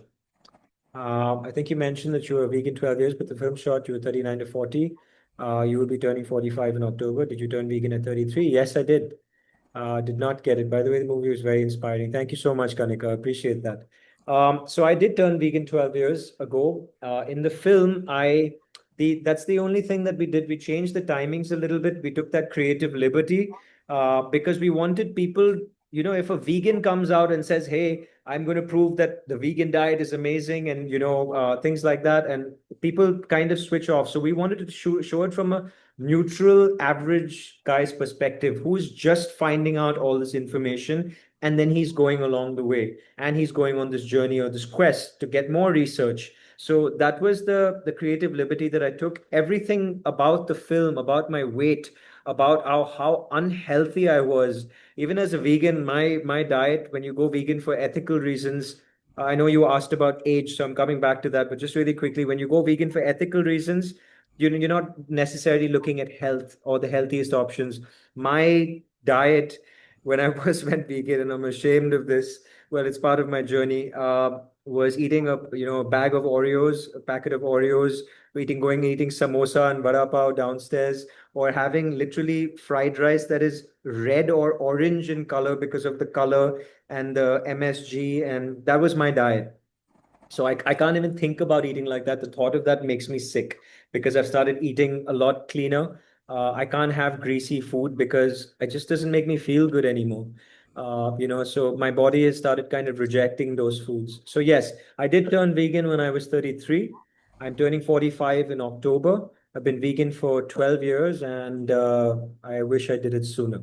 I think you mentioned that you were a vegan 12 years, but the film shot you were 39 to 40. You will be turning 45 in October. Did you turn vegan at 33? Yes, I did. Did not get it. By the way, the movie was very inspiring. Thank you so much, Kanika. I appreciate that. So I did turn vegan 12 years ago. In the film, that's the only thing that we did. We changed the timings a little bit. We took that creative liberty because we wanted people, if a vegan comes out and says, "Hey, I'm going to prove that the vegan diet is amazing," and things like that, and people kind of switch off. So we wanted to show it from a neutral, average guy's perspective who's just finding out all this information, and then he's going along the way and he's going on this journey or this quest to get more research. So that was the creative liberty that I took. Everything about the film, about my weight, about how unhealthy I was, even as a vegan, my diet, when you go vegan for ethical reasons, I know you asked about age, so I'm coming back to that, but just really quickly, when you go vegan for ethical reasons, you're not necessarily looking at health or the healthiest options. My diet, when I was went vegan, and I'm ashamed of this, well, it's part of my journey. Was eating a bag of Oreos, a packet of Oreos, eating samosa and vada pav downstairs, or having literally fried rice that is red or orange in color because of the color and the MSG, and that was my diet. So I can't even think about eating like that. The thought of that makes me sick because I've started eating a lot cleaner. I can't have greasy food because it just doesn't make me feel good anymore. So my body has started kind of rejecting those foods. So yes, I did turn vegan when I was 33. I'm turning 45 in October. I've been vegan for 12 years and I wish I did it sooner.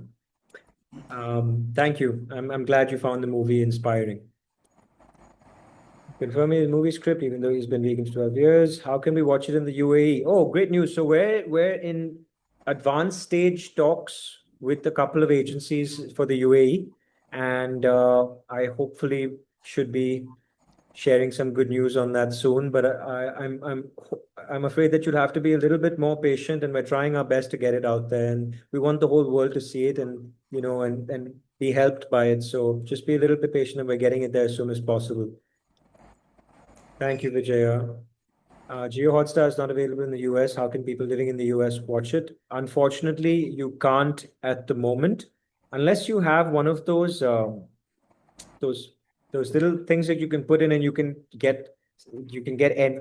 Thank you. I'm glad you found the movie inspiring. Confirming the movie script, even though he's been vegan for 12 years. How can we watch it in the UAE? Oh, great news. So we're in advanced stage talks with a couple of agencies for the UAE, and I hopefully should be sharing some good news on that soon. But I'm afraid that you'll have to be a little bit more patient, and we're trying our best to get it out there, and we want the whole world to see it and and be helped by it. So just be a little bit patient, and we're getting it there as soon as possible. Thank you, Vijaya. JioHotstar is not available in the US. How can people living in the US watch it? Unfortunately, you can't at the moment, unless you have one of those those little things that you can put in and you can get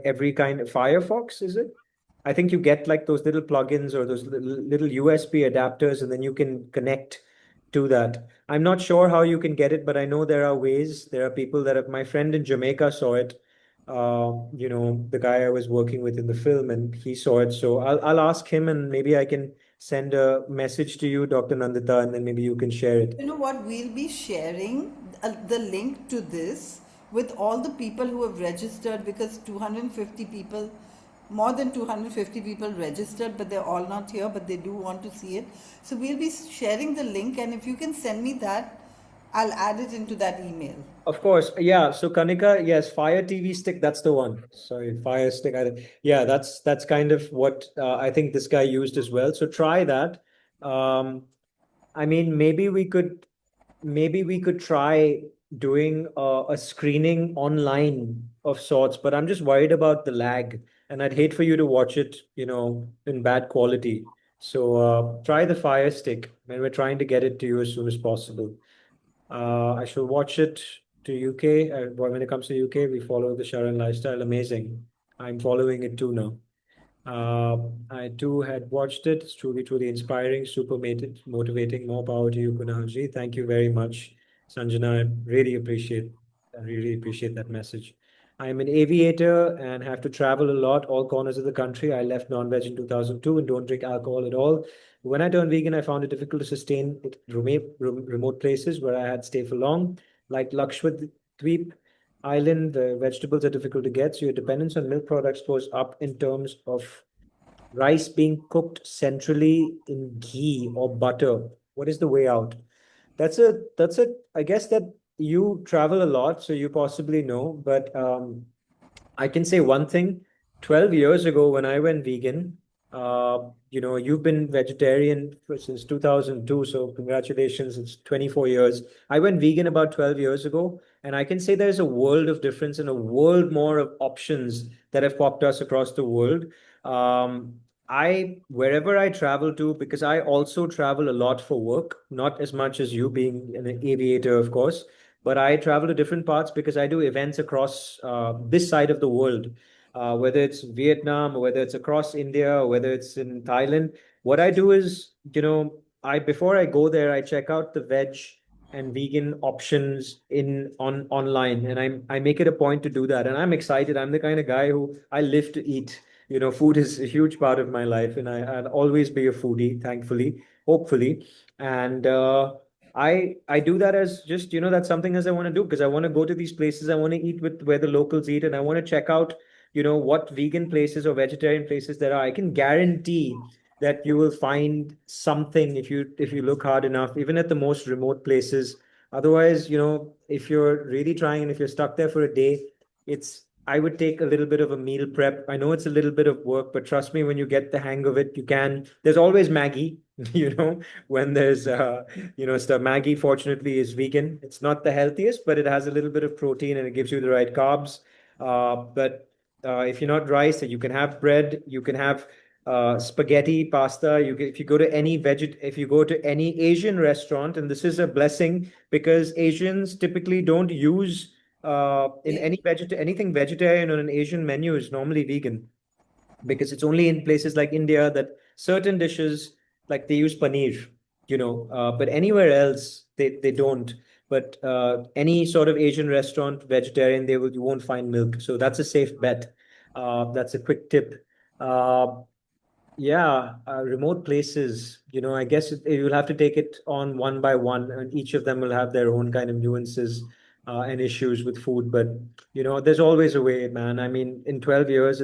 every kind of Firefox, is it? I think you get like those little plugins or those little USB adapters, and then you can connect to that. I'm not sure how you can get it, but I know there are ways. There are people that have, my friend in Jamaica saw it. The guy I was working with in the film, and he saw it. So I'll ask him, and maybe I can send a message to you, Dr. Nandita, and then maybe you can share it. You know what? We'll be sharing the link to this with all the people who have registered, because 250 people, more than 250 people registered, but they're all not here, but they do want to see it. So we'll be sharing the link, and if you can send me that, I'll add it into that email. Of course, yeah. So Kanika, yes, Fire TV Stick, that's the one. Sorry, Fire Stick. Yeah, that's kind of what I think this guy used as well. So try that. Um, I mean, maybe we could try doing a screening online of sorts, but I'm just worried about the lag, and I'd hate for you to watch it, in bad quality. So try the Fire Stick, and we're trying to get it to you as soon as possible. I shall watch it to UK. When it comes to UK, we follow the Sharan lifestyle. Amazing. I'm following it too now. I too had watched it. It's truly, truly inspiring, super motivating. More power to you, Kunalji. Thank you very much, Sanjana. I really appreciate that message. I'm an aviator and have to travel a lot, all corners of the country. I left non-veg in 2002 and don't drink alcohol at all. When I turned vegan, I found it difficult to sustain it remote places where I had to stay for long, like Lakshadweep Island. The vegetables are difficult to get, so your dependence on milk products goes up in terms of rice being cooked centrally in ghee or butter. What is the way out? I guess that you travel a lot, so you possibly know, but I can say one thing. 12 years ago, when I went vegan, you've been vegetarian since 2002, so congratulations, it's 24 years. I went vegan about 12 years ago, and I can say there's a world of difference and a world more of options that have popped us across the world. Wherever I travel to, because I also travel a lot for work, not as much as you being an aviator, of course, but I travel to different parts because I do events across this side of the world, whether it's Vietnam or whether it's across India or whether it's in Thailand. What I do is, I before I go there, I check out the veg and vegan options in on online, and I make it a point to do that. And I'm excited. I'm the kind of guy who I live to eat. Food is a huge part of my life, and I'll always be a foodie, thankfully, hopefully. And I do that as just, that's something as I want to do because I want to go to these places. I want to eat with where the locals eat, and I want to check out, what vegan places or vegetarian places there are, I can guarantee that you will find something if you look hard enough, even at the most remote places. Otherwise, if you're really trying and if you're stuck there for a day, I would take a little bit of a meal prep. I know it's a little bit of work, but trust me, when you get the hang of it, you can. There's always Maggie, when there's stuff. Maggie, fortunately, is vegan. It's not the healthiest, but it has a little bit of protein and it gives you the right carbs. But if you're not rice, you can have bread, you can have spaghetti, pasta. If you go to any Asian restaurant, and this is a blessing because Asians typically don't use in Yeah. anything vegetarian on an Asian menu is normally vegan, because it's only in places like India that certain dishes, like they use paneer, but anywhere else they don't. But any sort of Asian restaurant, vegetarian, you won't find milk. So that's a safe bet. That's a quick tip. Uh, yeah, remote places, I guess you'll have to take it on one by one, and each of them will have their own kind of nuances and issues with food. But there's always a way, man. I mean, in 12 years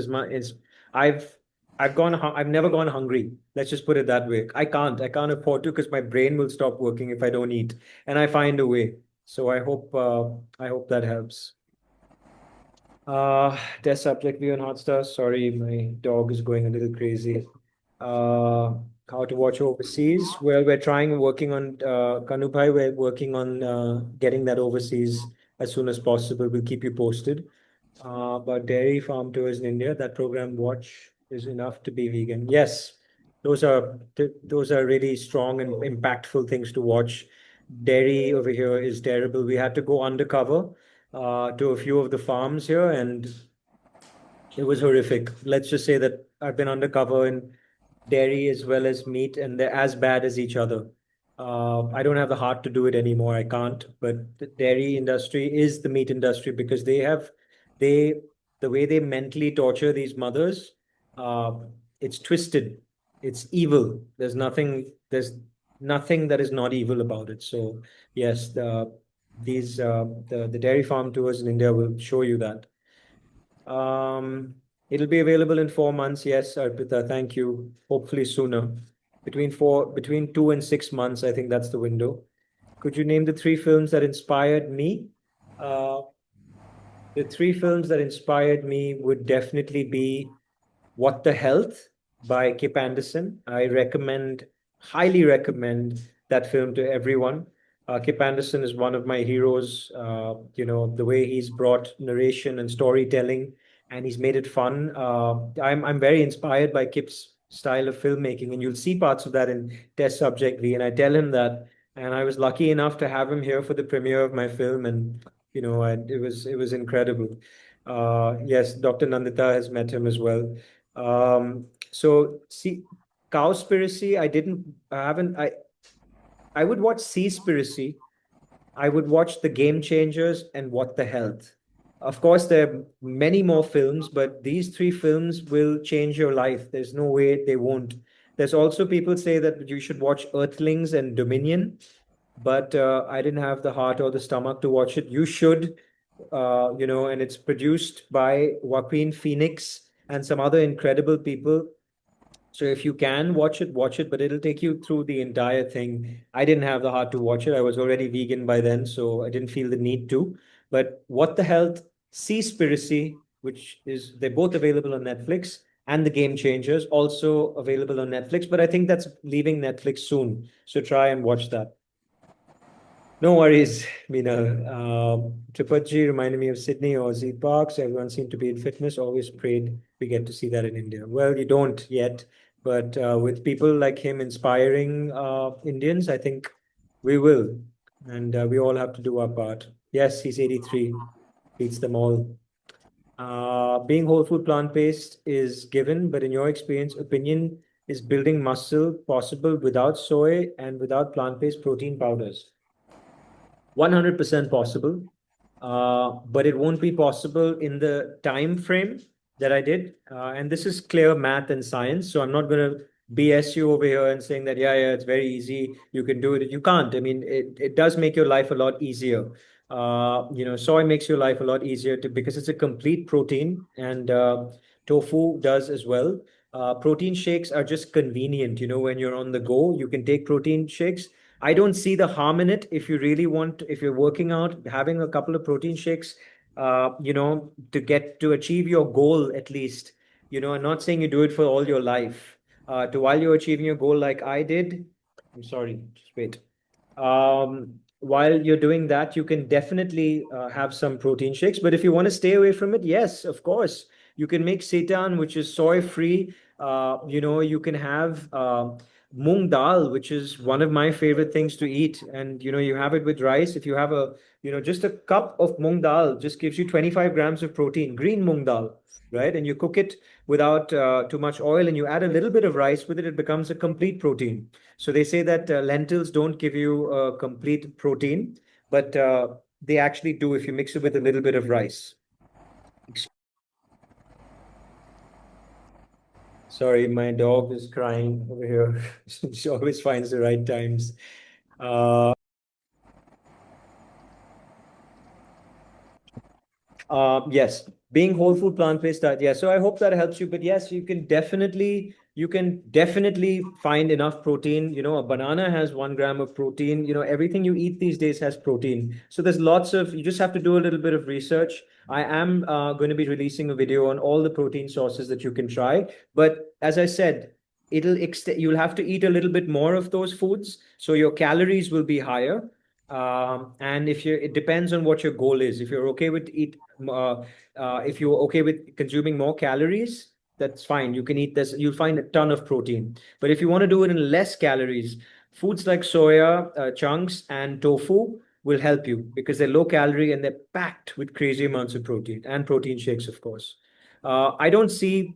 I've I've never gone hungry. Let's just put it that way. I can't afford to, because my brain will stop working if I don't eat, and I find a way. So I hope that helps. Test subject view on Hotstar. Sorry, my dog is going a little crazy. Uh, how to watch overseas? Well, working on Kanupai. We're working on getting that overseas as soon as possible. We'll keep you posted. About dairy farm tours in India. That program watch is enough to be vegan. Yes, those are really strong and impactful things to watch. Dairy over here is terrible. We had to go undercover to a few of the farms here, and it was horrific. Let's just say that I've been undercover in dairy as well as meat, and they're as bad as each other. I don't have the heart to do it anymore. I can't. But the dairy industry is the meat industry, because they, the way they mentally torture these mothers, uh, it's twisted. It's evil. There's nothing that is not evil about it. So yes, the dairy farm tours in India will show you that. Um, it'll be available in 4 months. Yes, Arpita, thank you. Hopefully sooner. Between 2 and 6 months, I think that's the window. Could you name the three films that inspired me? Uh, the three films that inspired me would definitely be What the Health by Kip Anderson. Highly recommend that film to everyone. Kip Anderson is one of my heroes. The way he's brought narration and storytelling, and he's made it fun. I'm very inspired by Kip's style of filmmaking, and you'll see parts of that in Test Subject V. And I tell him that, and I was lucky enough to have him here for the premiere of my film, and it was incredible. Yes, Dr. Nandita has met him as well. So see, Cowspiracy, I haven't, I would watch Seaspiracy. I would watch The Game Changers and What the Health. Of course, there are many more films, but these three films will change your life. There's no way they won't. There's also people say that you should watch Earthlings and Dominion, but I didn't have the heart or the stomach to watch it. You should, and it's produced by Joaquin Phoenix and some other incredible people. So if you can watch it, but it'll take you through the entire thing. I didn't have the heart to watch it. I was already vegan by then, so I didn't feel the need to. But What the Health, Seaspiracy, they're both available on Netflix, and The Game Changers, also available on Netflix. But I think that's leaving Netflix soon. So try and watch that. No worries, Meena. Tripathi reminded me of Sydney or Z Parks. Everyone seemed to be in fitness. Always prayed we get to see that in India. Well, you don't yet, but with people like him inspiring Indians, I think we will. And we all have to do our part. Yes, he's 83, beats them all. Being whole food plant-based is given, but in your experience, opinion, is building muscle possible without soy and without plant-based protein powders? 100% possible, but it won't be possible in the time frame that I did. And this is clear math and science, so I'm not going to BS you over here and saying that, yeah, it's very easy, you can do it. You can't. I mean, it does make your life a lot easier. Soy makes your life a lot easier because it's a complete protein, and tofu does as well. Protein shakes are just convenient. When you're on the go, you can take protein shakes. I don't see the harm in it if you really want, if you're working out, having a couple of protein shakes, to achieve your goal at least. I'm not saying you do it for all your life. To while you're achieving your goal like I did, I'm sorry, just wait. While you're doing that, you can definitely have some protein shakes. But if you want to stay away from it, yes, of course, you can make seitan, which is soy free. You can have mung dal, which is one of my favorite things to eat. And you have it with rice. If you have just a cup of mung dal, just gives you 25 grams of protein, green mung dal, right? And you cook it without too much oil, and you add a little bit of rice with it, it becomes a complete protein. So they say that lentils don't give you a complete protein, but they actually do if you mix it with a little bit of rice. Sorry, my dog is crying over here. She always finds the right times. Uh, yes, being whole food plant-based diet. Yeah, so I hope that helps you. But yes, you can definitely find enough protein. A banana has 1 gram of protein. Everything you eat these days has protein. So there's lots of, you just have to do a little bit of research. I am going to be releasing a video on all the protein sources that you can try. But as I said, you'll have to eat a little bit more of those foods. So your calories will be higher. And it depends on what your goal is. If you're okay with consuming more calories, that's fine. You can eat this. You'll find a ton of protein. But if you want to do it in less calories, foods like soya chunks and tofu will help you because they're low calorie and they're packed with crazy amounts of protein and protein shakes, of course. I don't see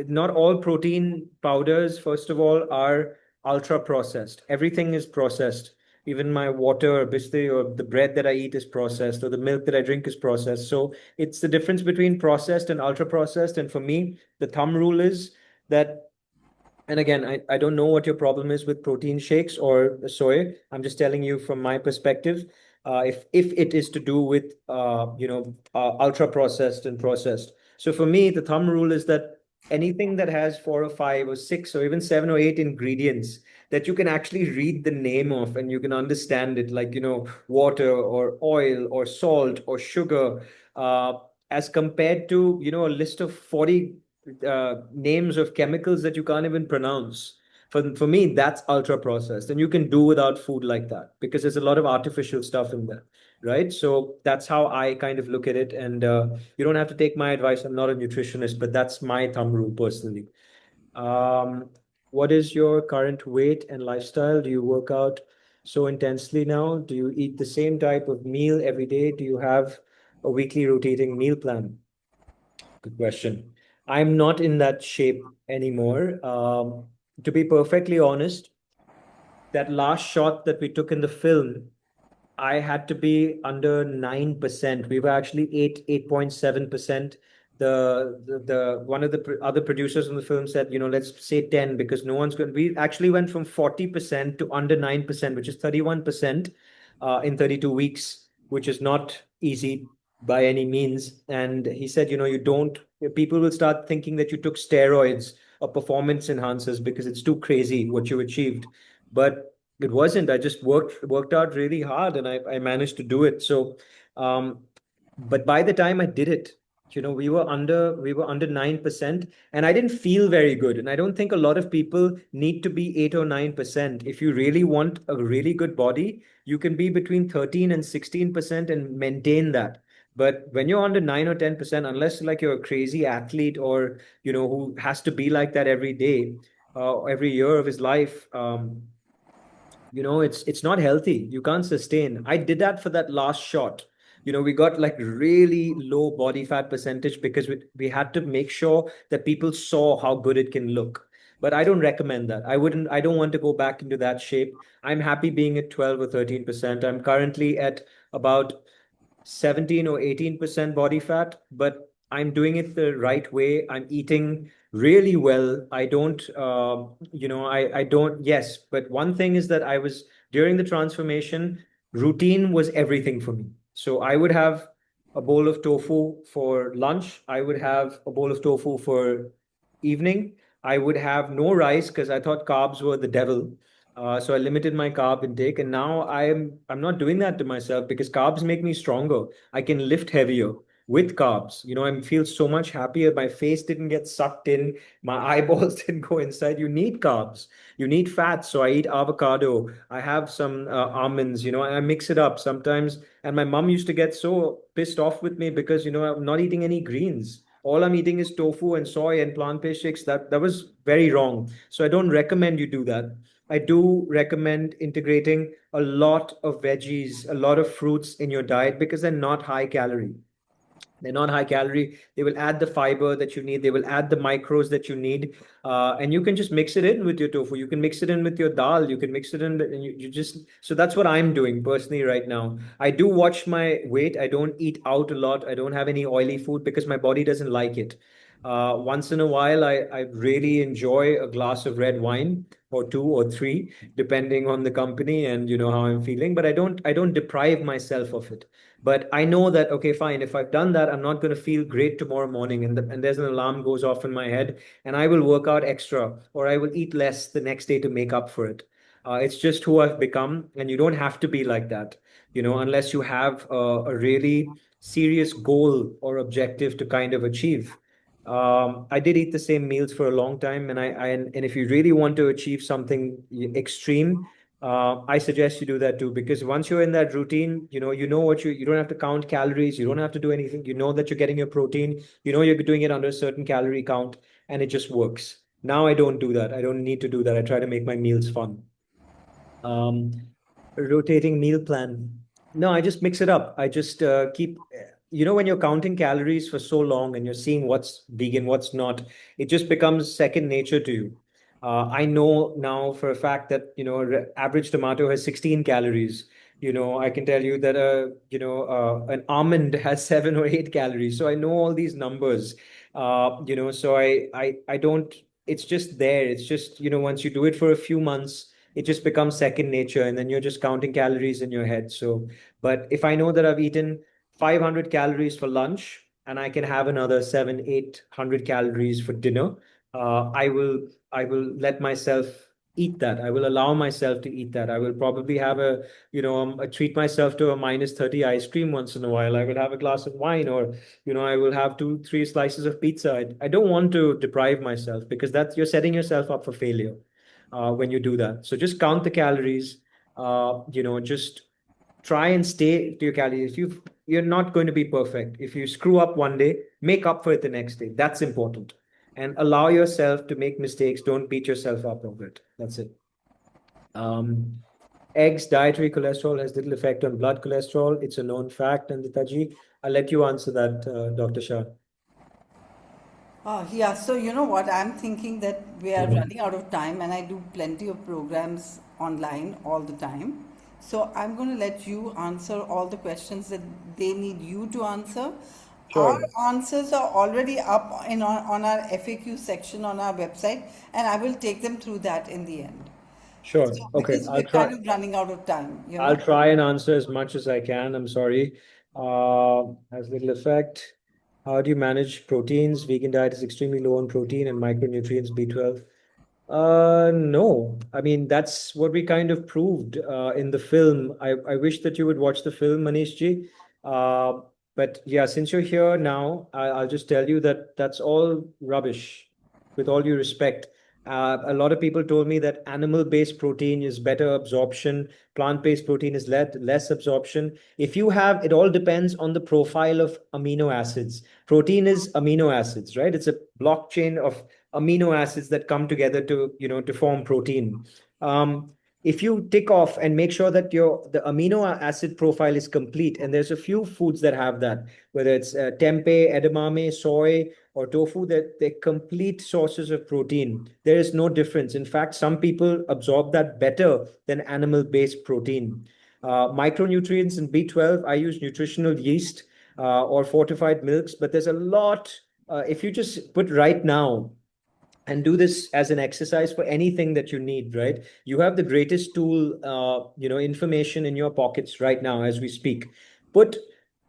Not all protein powders, first of all, are ultra processed. Everything is processed. Even my water or biscuit or the bread that I eat is processed, or the milk that I drink is processed. So it's the difference between processed and ultra processed. And for me, the thumb rule is that, and again, I don't know what your problem is with protein shakes or soy. I'm just telling you from my perspective. If it is to do with ultra processed and processed. So for me, the thumb rule is that anything that has 4 or 5 or 6 or even 7 or 8 ingredients that you can actually read the name of and you can understand it, like water or oil or salt or sugar, as compared to a list of 40 names of chemicals that you can't even pronounce. For me, that's ultra processed, and you can do without food like that because there's a lot of artificial stuff in there, right? So that's how I kind of look at it. And you don't have to take my advice. I'm not a nutritionist, but that's my thumb rule personally. Um, what is your current weight and lifestyle? Do you work out so intensely now? Do you eat the same type of meal every day? Do you have a weekly rotating meal plan? Good question. I'm not in that shape anymore. To be perfectly honest, that last shot that we took in the film, I had to be under 9%. We were actually 8.7%. The one of the other producers in the film said, let's say 10 because no one's going. We actually went from 40% to under 9%, which is 31% in 32 weeks, which is not easy by any means. And he said, you don't. People will start thinking that you took steroids or performance enhancers because it's too crazy what you achieved. But it wasn't. I just worked out really hard and I managed to do it. So, but by the time I did it, we were under 9%, and I didn't feel very good. And I don't think a lot of people need to be 8 or 9%. If you really want a really good body, you can be between 13 and 16% and maintain that. But when you're under 9 or 10%, unless like you're a crazy athlete or who has to be like that every day, every year of his life, it's not healthy. You can't sustain. I did that for that last shot. We got like really low body fat percentage because we had to make sure that people saw how good it can look. But I don't recommend that. I don't want to go back into that shape. I'm happy being at 12 or 13%. I'm currently at about 17 or 18% body fat, but I'm doing it the right way. I'm eating really well. I don't, I don't, yes. But one thing is that during the transformation, routine was everything for me. So I would have a bowl of tofu for lunch. I would have a bowl of tofu for evening. I would have no rice because I thought carbs were the devil. So I limited my carb intake, and now I'm not doing that to myself because carbs make me stronger. I can lift heavier with carbs. I feel so much happier. My face didn't get sucked in. My eyeballs didn't go inside. You need carbs. You need fats. So I eat avocado. I have some almonds. I mix it up sometimes. And my mom used to get so pissed off with me because I'm not eating any greens. All I'm eating is tofu and soy and plant-based shakes. That was very wrong. So I don't recommend you do that. I do recommend integrating a lot of veggies, a lot of fruits in your diet because they're not high calorie. They're not high calorie. They will add the fiber that you need. They will add the micros that you need. And you can just mix it in with your tofu. You can mix it in with your dal. You can mix it in. And you just, so that's what I'm doing personally right now. I do watch my weight. I don't eat out a lot. I don't have any oily food because my body doesn't like it. Once in a while, I really enjoy a glass of red wine or two or three, depending on the company and how I'm feeling. But I don't deprive myself of it. But I know that, okay, fine, if I've done that, I'm not going to feel great tomorrow morning. And there's an alarm goes off in my head, and I will work out extra or I will eat less the next day to make up for it. It's just who I've become. And you don't have to be like that, unless you have a really serious goal or objective to kind of achieve. I did eat the same meals for a long time, and if you really want to achieve something extreme, I suggest you do that too, because once you're in that routine, you know what you don't have to count calories, you don't have to do anything. You know that you're getting your protein, you're doing it under a certain calorie count, and it just works. Now I don't do that. I don't need to do that. I try to make my meals fun. Um, Rotating meal plan. No, I just mix it up. I just keep, when you're counting calories for so long and you're seeing what's vegan, what's not, it just becomes second nature to you. I know now for a fact that, average tomato has 16 calories. I can tell you that, an almond has 7 or 8 calories. So I know all these numbers, so I don't, it's just there. It's just, once you do it for a few months, it just becomes second nature, and then you're just counting calories in your head. So but if I know that I've eaten 500 calories for lunch and I can have another 700 800 calories for dinner, I will let myself eat that. I will allow myself to eat that. I will probably have a treat myself to a -30 ice cream once in a while. I will have a glass of wine, or I will have 2 3 slices of pizza. I don't want to deprive myself, because that's, you're setting yourself up for failure when you do that. So just count the calories. Just try and stay to your calories. You're not going to be perfect. If you screw up one day, make up for it the next day. That's important. And allow yourself to make mistakes. Don't beat yourself up over it. That's it. Um, Eggs, dietary cholesterol has little effect on blood cholesterol. It's a known fact. And Taji, I'll let you answer that, Dr. Shah. Yeah, so you know what? I'm thinking that we are Mhm. running out of time, and I do plenty of programs online all the time. So I'm going to let you answer all the questions that they need you to answer. Our Sure, answers are already up on our FAQ section on our website, and I will take them through that in the end. sure. So, Okay, because I'll we're try. kind of running out of time, you I'll know. try and answer as much as I can. I'm sorry. Has little effect. How do you manage proteins? Vegan diet is extremely low on protein and micronutrients, B12. No. I mean, that's what we kind of proved in the film. I wish that you would watch the film, Manish ji. Uh, but yeah, since you're here now, I'll just tell you that that's all rubbish, with all due respect. A lot of people told me that animal-based protein is better absorption, plant-based protein is less absorption. If you have, it all depends on the profile of amino acids. Protein is amino acids, right? It's a blockchain of amino acids that come together to form protein. If you tick off and make sure that the amino acid profile is complete, and there's a few foods that have that, whether it's tempeh, edamame, soy, or tofu, that they're complete sources of protein. There is no difference. In fact, some people absorb that better than animal-based protein. Micronutrients in B12, I use nutritional yeast or fortified milks, but there's a lot. If you just put right now and do this as an exercise for anything that you need, right? You have the greatest tool, information in your pockets right now as we speak. put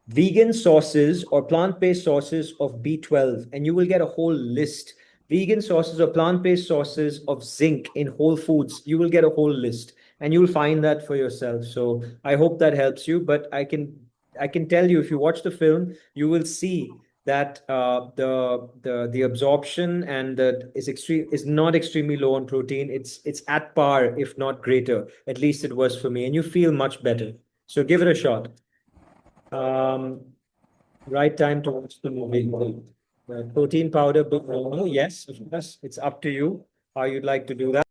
vegan sources or plant-based sources of B12, and you will get a whole list. Vegan sources or plant-based sources of zinc in whole foods, you will get a whole list, and you'll find that for yourself. So I hope that helps you. But I can tell you, if you watch the film, you will see that the absorption and the is not extremely low on protein. It's at par, if not greater. At least it was for me, and you feel much better. So give it a shot. Um, right time to watch the movie. Protein powder, book no, yes, of course. It's up to you how you'd like to do that.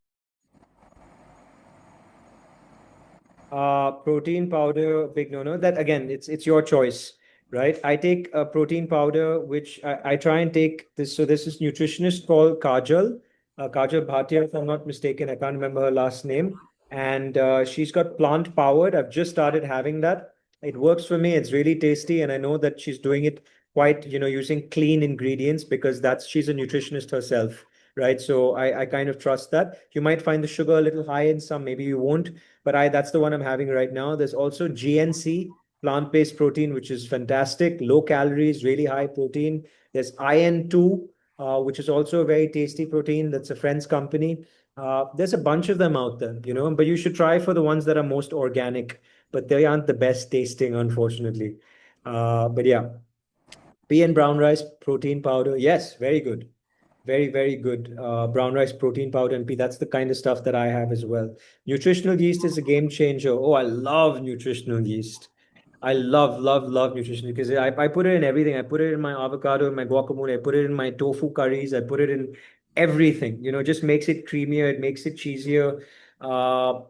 Protein powder, big no-no. That again, it's your choice, right? I take a protein powder, which I try and take this. So this is nutritionist called Kajal, Kajal Bhatia, if I'm not mistaken. I can't remember her last name. And she's got plant powered. I've just started having that. It works for me. It's really tasty, and I know that she's doing it quite, using clean ingredients because she's a nutritionist herself, right? So I kind of trust that. You might find the sugar a little high in some, maybe you won't, but that's the one I'm having right now. There's also GNC, plant-based protein, which is fantastic, low calories, really high protein. There's IN2, which is also a very tasty protein. That's a friend's company. There's a bunch of them out there, but you should try for the ones that are most organic, but they aren't the best tasting, unfortunately. But yeah, pea and brown rice protein powder. Yes, very good. Very, very good. Brown rice protein powder and pea. That's the kind of stuff that I have as well. Nutritional yeast is a game changer. Oh, I love nutritional yeast. I love, love, love nutrition because I put it in everything. I put it in my avocado, in my guacamole. I put it in my tofu curries. I put it in everything. It just makes it creamier. It makes it cheesier. Uh,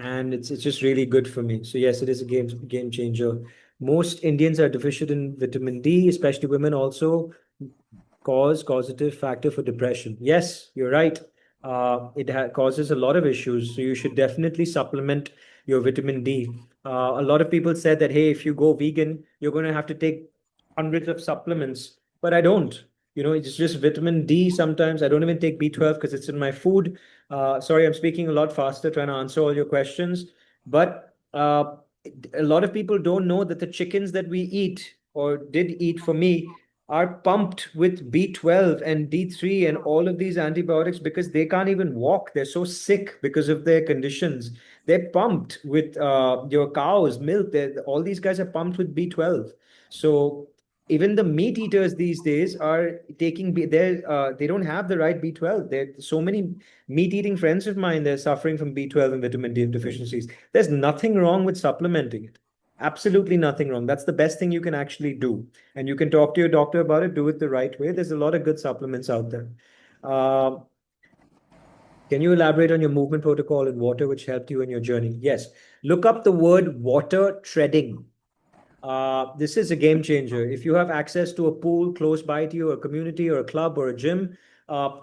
and it's just really good for me. So yes, it is a game changer. Most Indians are deficient in vitamin D, especially women also causative factor for depression. Yes, you're right. It causes a lot of issues. So you should definitely supplement your vitamin D. A lot of people said that, hey, if you go vegan, you're going to have to take hundreds of supplements, but I don't. It's just vitamin D sometimes. I don't even take B12 because it's in my food. Sorry, I'm speaking a lot faster, trying to answer all your questions. But a lot of people don't know that the chickens that we eat or did eat for me are pumped with B12 and D3 and all of these antibiotics because they can't even walk. They're so sick because of their conditions. They're pumped with your cows, milk. All these guys are pumped with B12. So even the meat eaters these days are taking they don't have the right B12. There's so many meat eating friends of mine, they're suffering from B12 and vitamin D deficiencies. There's nothing wrong with supplementing it. Absolutely nothing wrong. That's the best thing you can actually do. And you can talk to your doctor about it, do it the right way. There's a lot of good supplements out there. Uh, can you elaborate on your movement protocol in water, which helped you in your journey? Yes. Look up the word water treading. This is a game changer. If you have access to a pool close by to you, a community or a club or a gym,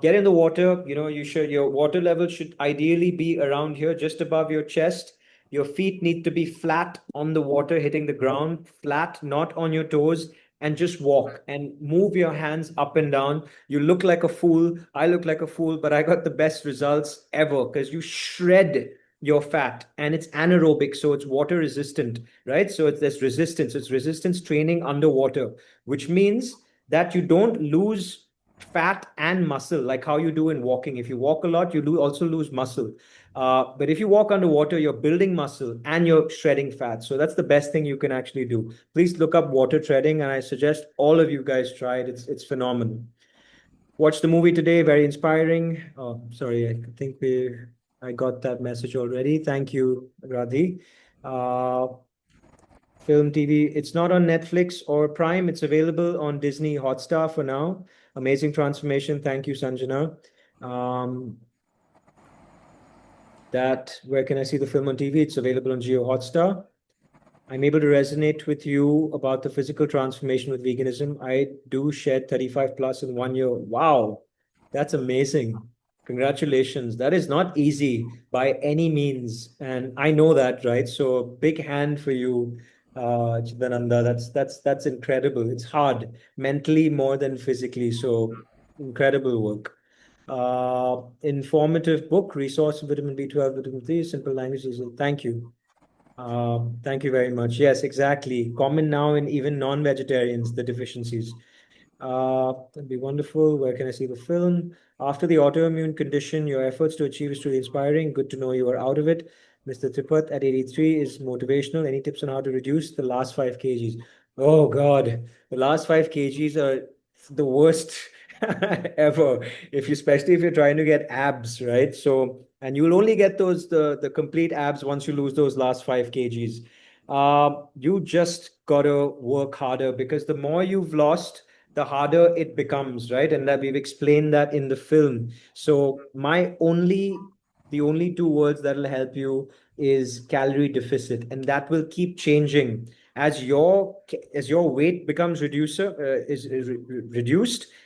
get in the water. Your water level should ideally be around here, just above your chest. Your feet need to be flat on the water, hitting the ground, flat, not on your toes, and just walk and move your hands up and down. You look like a fool. I look like a fool, but I got the best results ever because you shred your fat and it's anaerobic, so it's water resistant, right? So there's resistance. It's resistance training underwater, which means that you don't lose fat and muscle like how you do in walking. If you walk a lot, you also lose muscle. But if you walk underwater, you're building muscle and you're shredding fat. So that's the best thing you can actually do. Please look up water treading, and I suggest all of you guys try it. It's phenomenal. Watch the movie today, very inspiring. Oh, sorry, I think I got that message already. Thank you, Radhi. Uh, Film TV, it's not on Netflix or Prime. It's available on Disney Hotstar for now. Amazing transformation. Thank you, Sanjana. Um, where can I see the film on TV? It's available on JioHotstar. I'm able to resonate with you about the physical transformation with veganism. I do shed 35 plus in 1 year. Wow, that's amazing. Congratulations. That is not easy by any means. And I know that, right? So big hand for you, Chidananda. That's incredible. It's hard mentally more than physically. So incredible work. Informative book, resource, vitamin B12, vitamin D, simple language. Thank you. Thank you very much. Yes, exactly. Common now in even non-vegetarians, the deficiencies. That'd be wonderful. Where can I see the film? After the autoimmune condition, your efforts to achieve is truly inspiring. Good to know you are out of it. Mr. Tripat at 83 is motivational. Any tips on how to reduce the last 5 kgs? Oh God, the last 5 kgs are the worst ever. If you, especially if you're trying to get abs, right? So, and you'll only get those the complete abs once you lose those last 5 kgs. You just gotta work harder because the more you've lost, the harder it becomes, right? And that we've explained that in the film. So the only two words that'll help you is calorie deficit, and that will keep changing as your weight becomes reduced.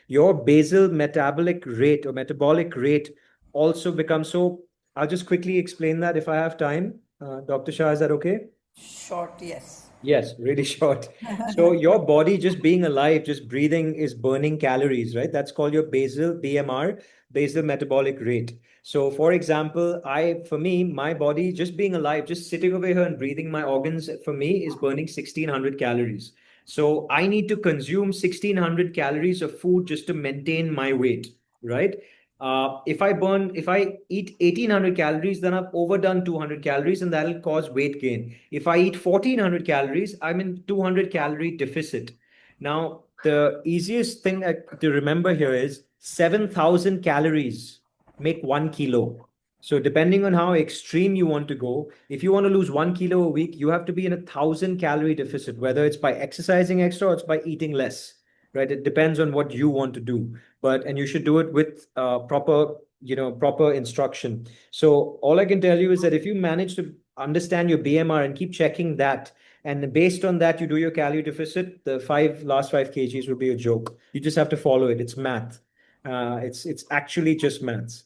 Your basal metabolic rate or metabolic rate also becomes so. I'll just quickly explain that if I have time. Dr. Shah, is that okay? Short, yes. Yes, really short. So your body just being alive, just breathing is burning calories, right? That's called your basal BMR, basal metabolic rate. So for example, for me, my body just being alive, just sitting over here and breathing my organs for me is burning 1600 calories. So I need to consume 1600 calories of food just to maintain my weight, right? If I eat 1800 calories, then I've overdone 200 calories and that'll cause weight gain. If I eat 1400 calories, I'm in 200 calorie deficit. Now, the easiest thing to remember here is 7,000 calories make 1 kilo. So, depending on how extreme you want to go, if you want to lose 1 kilo a week, you have to be in 1,000 calorie deficit, whether it's by exercising extra or it's by eating less, right? It depends on what you want to do, and you should do it with proper instruction. So all I can tell you is that if you manage to understand your BMR and keep checking that, and based on that you do your calorie deficit, the last 5 kgs will be a joke. You just have to follow it. It's math. It's actually just maths.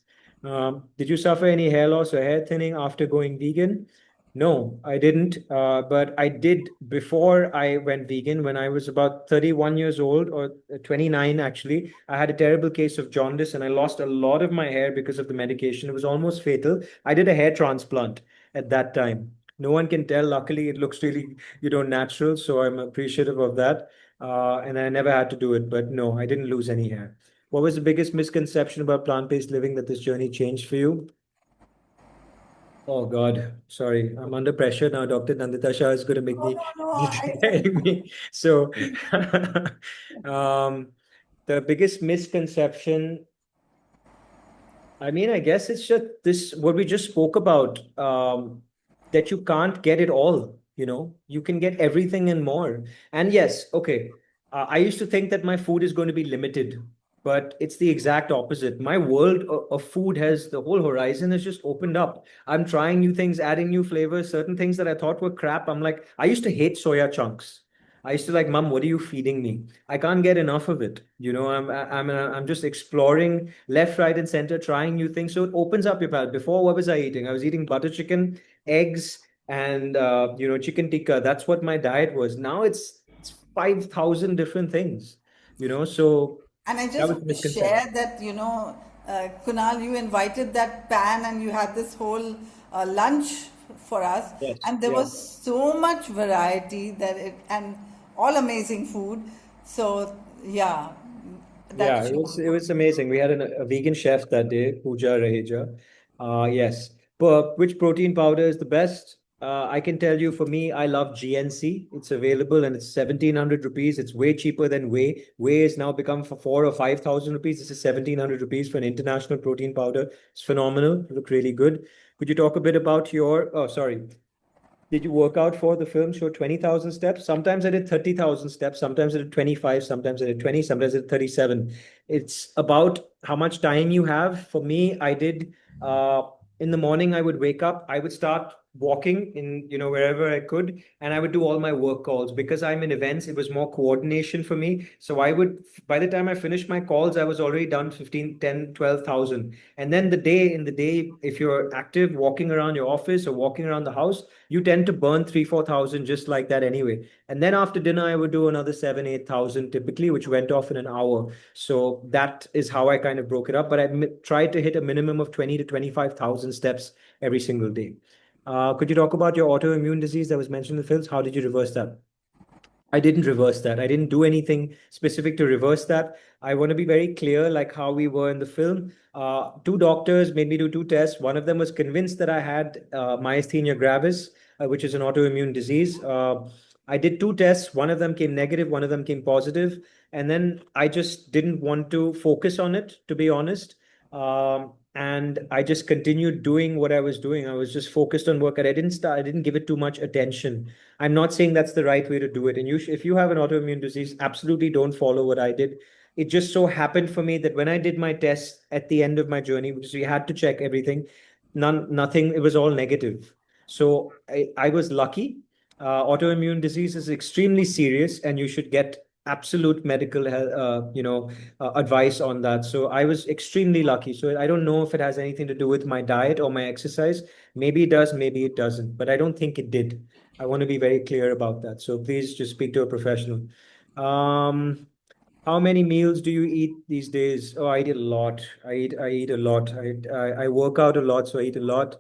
Did you suffer any hair loss or hair thinning after going vegan? No, I didn't. But I did before I went vegan when I was about 31 years old, or 29 actually. I had a terrible case of jaundice and I lost a lot of my hair because of the medication. It was almost fatal. I did a hair transplant at that time. No one can tell. Luckily, it looks really, natural. So I'm appreciative of that. And I never had to do it. But no, I didn't lose any hair. What was the biggest misconception about plant-based living that this journey changed for you? Oh God, sorry. I'm under pressure now. Dr. Nandita Shah is going to make No, me no, no. declare me. So, um, the biggest misconception, I mean, I guess it's just this what we just spoke about, that you can't get it all, you can get everything and more. And yes, okay, I used to think that my food is going to be limited, but it's the exact opposite. My world of food has the whole horizon has just opened up. I'm trying new things, adding new flavors, certain things that I thought were crap. I'm like, I used to hate soya chunks. I used to like, Mom, what are you feeding me? I can't get enough of it. I'm just exploring left, right, and center, trying new things. So it opens up your palate. Before, what was I eating? I was eating butter chicken, eggs, and chicken tikka. That's what my diet was. Now it's 5,000 different things. So And I that just was the want to misconception. share that, Kunal, you invited that pan and you had this whole lunch for us. Yes. And there Yeah. was so much variety and all amazing food. So, yeah, that Yeah, it shows. was amazing. We had a vegan chef that day, Pooja Raheja. Yes. But which protein powder is the best? I can tell you for me, I love GNC. It's available and it's 1,700 rupees. It's way cheaper than Whey. Whey has now become for 4 or 5,000 rupees. This is 1,700 rupees for an international protein powder. It's phenomenal. Look really good. Could you talk a bit about oh, sorry. Did you work out for the film show 20,000 steps? Sometimes I did 30,000 steps. Sometimes I did 25. Sometimes I did 20. Sometimes I did 37. It's about how much time you have. For me, I did, in the morning, I would wake up. I would start walking in, wherever I could. And I would do all my work calls. Because I'm in events, it was more coordination for me. So by the time I finished my calls, I was already done 15, 10, 12,000. And then in the day, if you're active walking around your office or walking around the house, you tend to burn 3, 4,000 just like that anyway. And then after dinner, I would do another 7, 8,000 typically, which went off in an hour. So that is how I kind of broke it up. But I tried to hit a minimum of 20 to 25,000 steps every single day. Could you talk about your autoimmune disease that was mentioned in the films? How did you reverse that? I didn't reverse that. I didn't do anything specific to reverse that. I want to be very clear, like how we were in the film. Two doctors made me do two tests. One of them was convinced that I had myasthenia gravis, which is an autoimmune disease. I did two tests. One of them came negative, one of them came positive. And then I just didn't want to focus on it, to be honest. And I just continued doing what I was doing. I was just focused on work, and I didn't give it too much attention. I'm not saying that's the right way to do it. And if you have an autoimmune disease, absolutely don't follow what I did. It just so happened for me that when I did my test at the end of my journey, because we had to check everything, nothing, it was all negative. So I was lucky. Autoimmune disease is extremely serious, and you should get absolute medical health, advice on that. So I was extremely lucky. So I don't know if it has anything to do with my diet or my exercise. Maybe it does, maybe it doesn't, but I don't think it did. I want to be very clear about that. So please just speak to a professional. Um, how many meals do you eat these days? Oh, I eat a lot. I eat a lot. I work out a lot, so I eat a lot.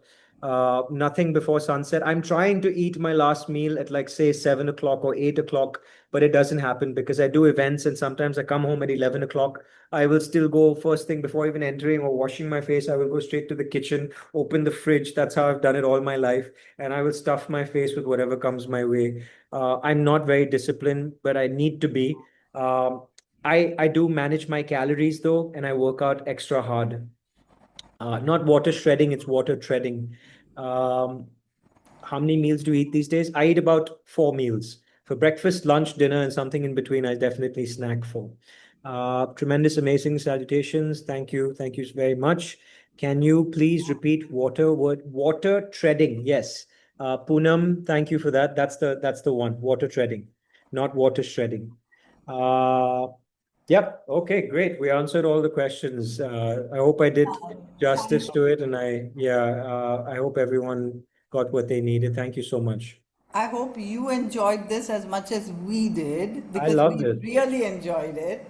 Nothing before sunset. I'm trying to eat my last meal at like say 7 o'clock or 8 o'clock, but it doesn't happen because I do events and sometimes I come home at 11 o'clock. I will still go first thing before even entering or washing my face. I will go straight to the kitchen, open the fridge. That's how I've done it all my life, and I will stuff my face with whatever comes my way. I'm not very disciplined, but I need to be. Um, I do manage my calories though, and I work out extra hard. Not water shredding, it's water treading. Um, how many meals do you eat these days? I eat about 4 meals. For breakfast, lunch, dinner, and something in between, I definitely snack for. Tremendous, amazing salutations. Thank you. Thank you very much. Can you please repeat water treading? Yes. Poonam, thank you for that. That's the one. Water treading, not water shredding. Uh, Yep. Okay, great. We answered all the questions. I hope I did Thank justice to it, and I hope everyone got what they needed. Thank you so much. I hope you enjoyed this as much as we did I because loved we it. really enjoyed it.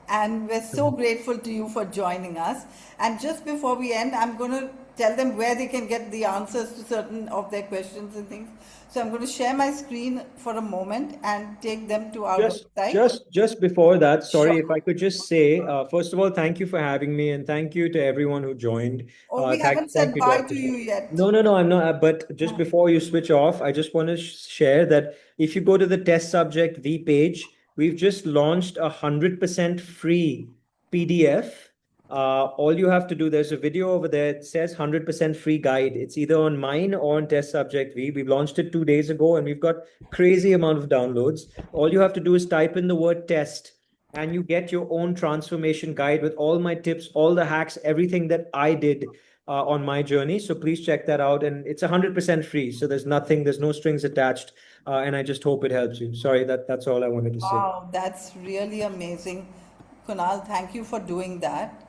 And we're so Mhm. grateful to you for joining us. And just before we end, I'm going to tell them where they can get the answers to certain of their questions and things. So I'm going to share my screen for a moment and take them to our Just, website. just, just before that, sorry if Sure. I could just say, first of all, thank you for having me, and thank you to everyone who joined. Oh, we haven't Thank said you, bye Doctor. to you yet. No, no, no, I'm not. But just before you switch off, I just want to share that if you go to the test subject V page, we've just launched 100% free PDF. All you have to do, there's a video over there. It says 100% free guide. It's either on mine or on test subject V. We've launched it 2 days ago, and we've got crazy amount of downloads. All you have to do is type in the word test, and you get your own transformation guide with all my tips, all the hacks, everything that I did on my journey. So please check that out. And it's 100% free. So there's no strings attached. And I just hope it helps you. Sorry, that's all I wanted to say. Wow, that's really amazing. Kunal, thank you for doing that.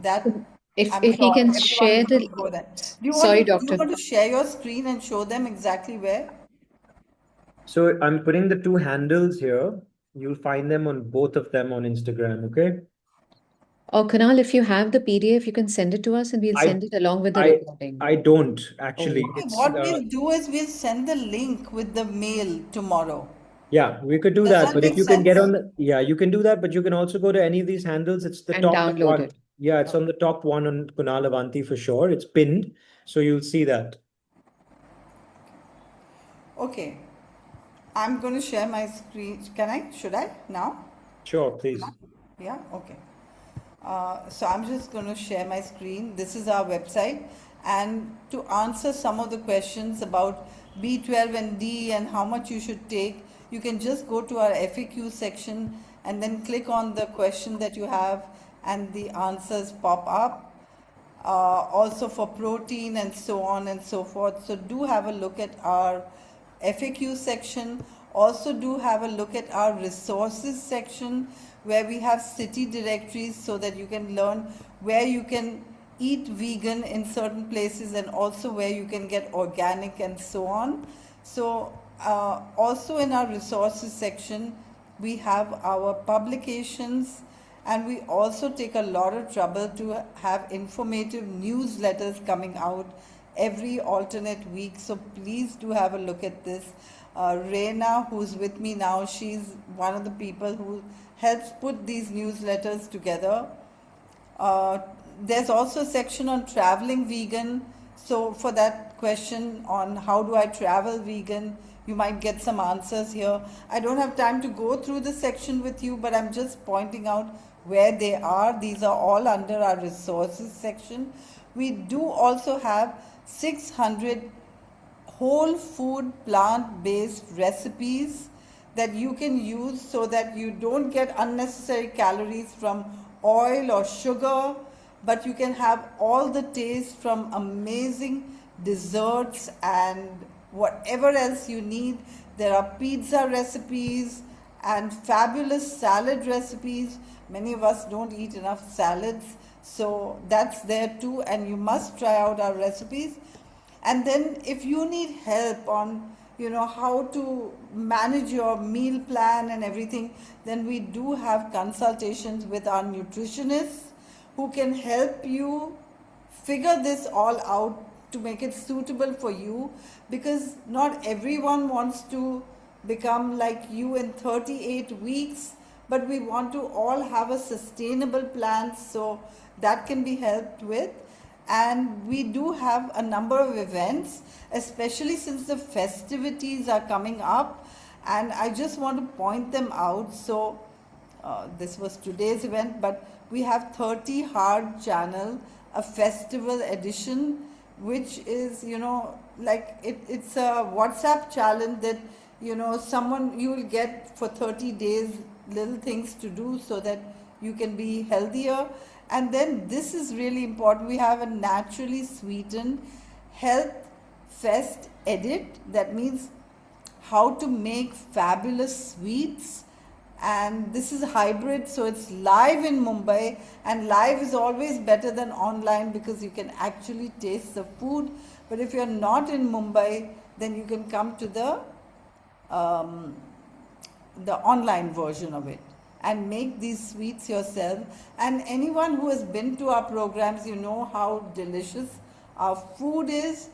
That I'm If he sure can everyone is share going the, to go there. sorry, Do you doctor. want to share your screen and show them exactly where? So I'm putting the two handles here. You'll find them on both of them on Instagram. Okay. Or Kunal, if you have the PDF, you can send it to us and we'll I send it along with the I recording. I don't Oh, actually. Okay, It's what we'll do is we'll send the link with the mail tomorrow. Yeah, we could do Does that. that But if make you can get sense? on yeah, you can do that. But you can also go to any of these handles. It's the and top download one. it. Yeah, it's Oh. on the top one on Kunal Avanti for sure. It's pinned, so you'll see that. Okay, I'm going to share my screen. Can I? Should I now? Sure, please. Yeah, okay. So I'm just going to share my screen. This is our website. And to answer some of the questions about B12 and D and how much you should take, you can just go to our FAQ section and then click on the question that you have, and the answers pop up. Also for protein and so on and so forth. So do have a look at our FAQ section. Also do have a look at our resources section where we have city directories so that you can learn where you can eat vegan in certain places and also where you can get organic and so on. So also in our resources section, we have our publications, and we also take a lot of trouble to have informative newsletters coming out every alternate week. So please do have a look at this. Reina, who's with me now, she's one of the people who helps put these newsletters together. Uh, there's also a section on traveling vegan. So, for that question on how do I travel vegan, you might get some answers here. I don't have time to go through the section with you, but I'm just pointing out where they are. These are all under our resources section. We do also have 600 whole food plant based recipes that you can use so that you don't get unnecessary calories from oil or sugar, but you can have all the taste from amazing desserts and whatever else you need. There are pizza recipes and fabulous salad recipes. Many of us don't eat enough salads, so that's there too, and you must try out our recipes. And then if you need help on how to manage your meal plan and everything, then we do have consultations with our nutritionists who can help you figure this all out to make it suitable for you, because not everyone wants to become like you in 38 weeks, but we want to all have a sustainable plan, so that can be helped with. And we do have a number of events, especially since the festivities are coming up, and I just want to point them out. So this was today's event, but we have 30 Hard Channel, a festival edition, which is, it's a WhatsApp challenge that, someone you will get for 30 days little things to do so that you can be healthier. And then this is really important. We have a naturally sweetened health fest edit. That means how to make fabulous sweets, and this is hybrid, so it's live in Mumbai, and live is always better than online because you can actually taste the food. But if you're not in Mumbai, then you can come to um, the online version of it and make these sweets yourself. And anyone who has been to our programs, you know how delicious our food is,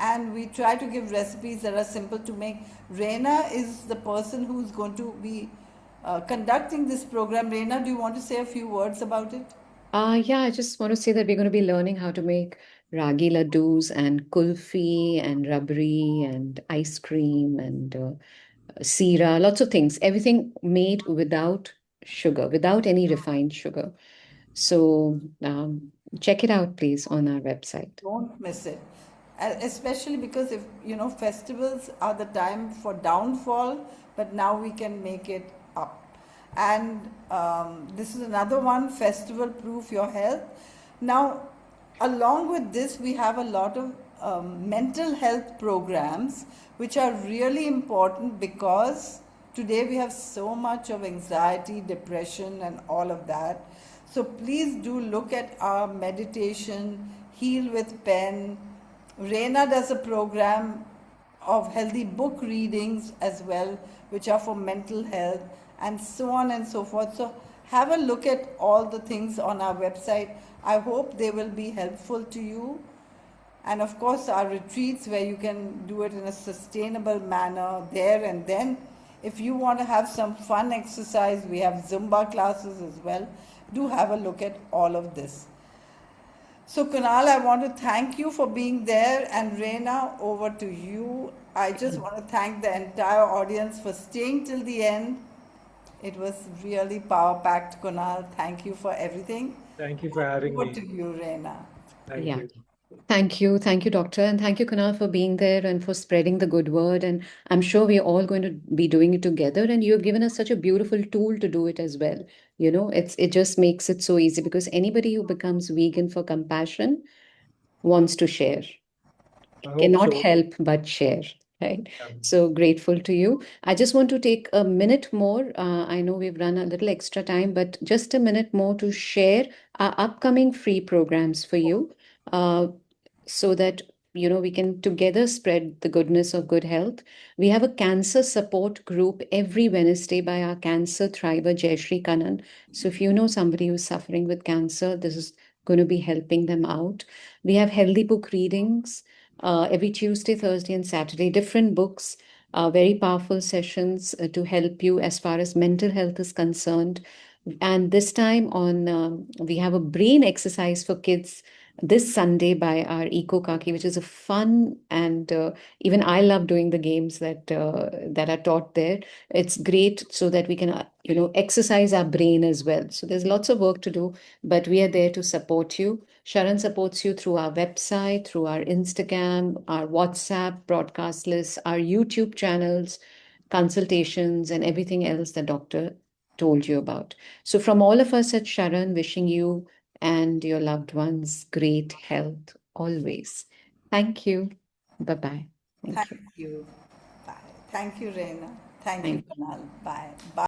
and we try to give recipes that are simple to make. Reina is the person who's going to be conducting this program. Reina, do you want to say a few words about it? Yeah, I just want to say that we're going to be learning how to make ragi laddus and kulfi and rabri and ice cream and sira, lots of things. Everything made without sugar, without any refined sugar. So check it out, please, on our website. Don't miss it. Especially because if festivals are the time for downfall, but now we can make it up. And this is another one, festival proof your health. Now, along with this, we have a lot of mental health programs which are really important, because today we have so much of anxiety, depression, and all of that. So please do look at our meditation, Heal with Pen. Reina does a program of healthy book readings as well, which are for mental health, and so on and so forth. So have a look at all the things on our website. I hope they will be helpful to you. And of course, our retreats where you can do it in a sustainable manner there and then. If you want to have some fun exercise, we have Zumba classes as well. Do have a look at all of this. So, Kunal, I want to thank you for being there, and Reina, over to you. I just want to thank the entire audience for staying till the end. It was really power packed, Kunal. Thank you for everything. Thank you for having Over me. to you, Reina. Thank Yeah. you. Thank you. Thank you, Doctor. And thank you, Kunal, for being there and for spreading the good word. And I'm sure we're all going to be doing it together. And you have given us such a beautiful tool to do it as well. It just makes it so easy because anybody who becomes vegan for compassion wants to share, I hope cannot so. help but share, right? Yeah. So grateful to you. I just want to take a minute more. I know we've run a little extra time, but just a minute more to share our upcoming free programs for you. Uh, so that we can together spread the goodness of good health. We have a cancer support group every Wednesday by our cancer thriver Jayashree Kannan. So if you know somebody who's suffering with cancer, this is going to be helping them out. We have healthy book readings every Tuesday, Thursday, and Saturday, different books, very powerful sessions to help you as far as mental health is concerned. And this time on, we have a brain exercise for kids this Sunday by our Eco Kaki, which is a fun and even I love doing the games that are taught there. It's great so that we can, exercise our brain as well. So there's lots of work to do, but we are there to support you. Sharan supports you through our website, through our Instagram, our WhatsApp broadcast lists, our YouTube channels, consultations, and everything else the doctor told you about. So, from all of us at Sharan, wishing you and your loved ones great health always. Thank you. Bye bye. Thank Thank you. you. Bye. Thank you, Reina. Thank you, Thank Kunal. Bye. Bye.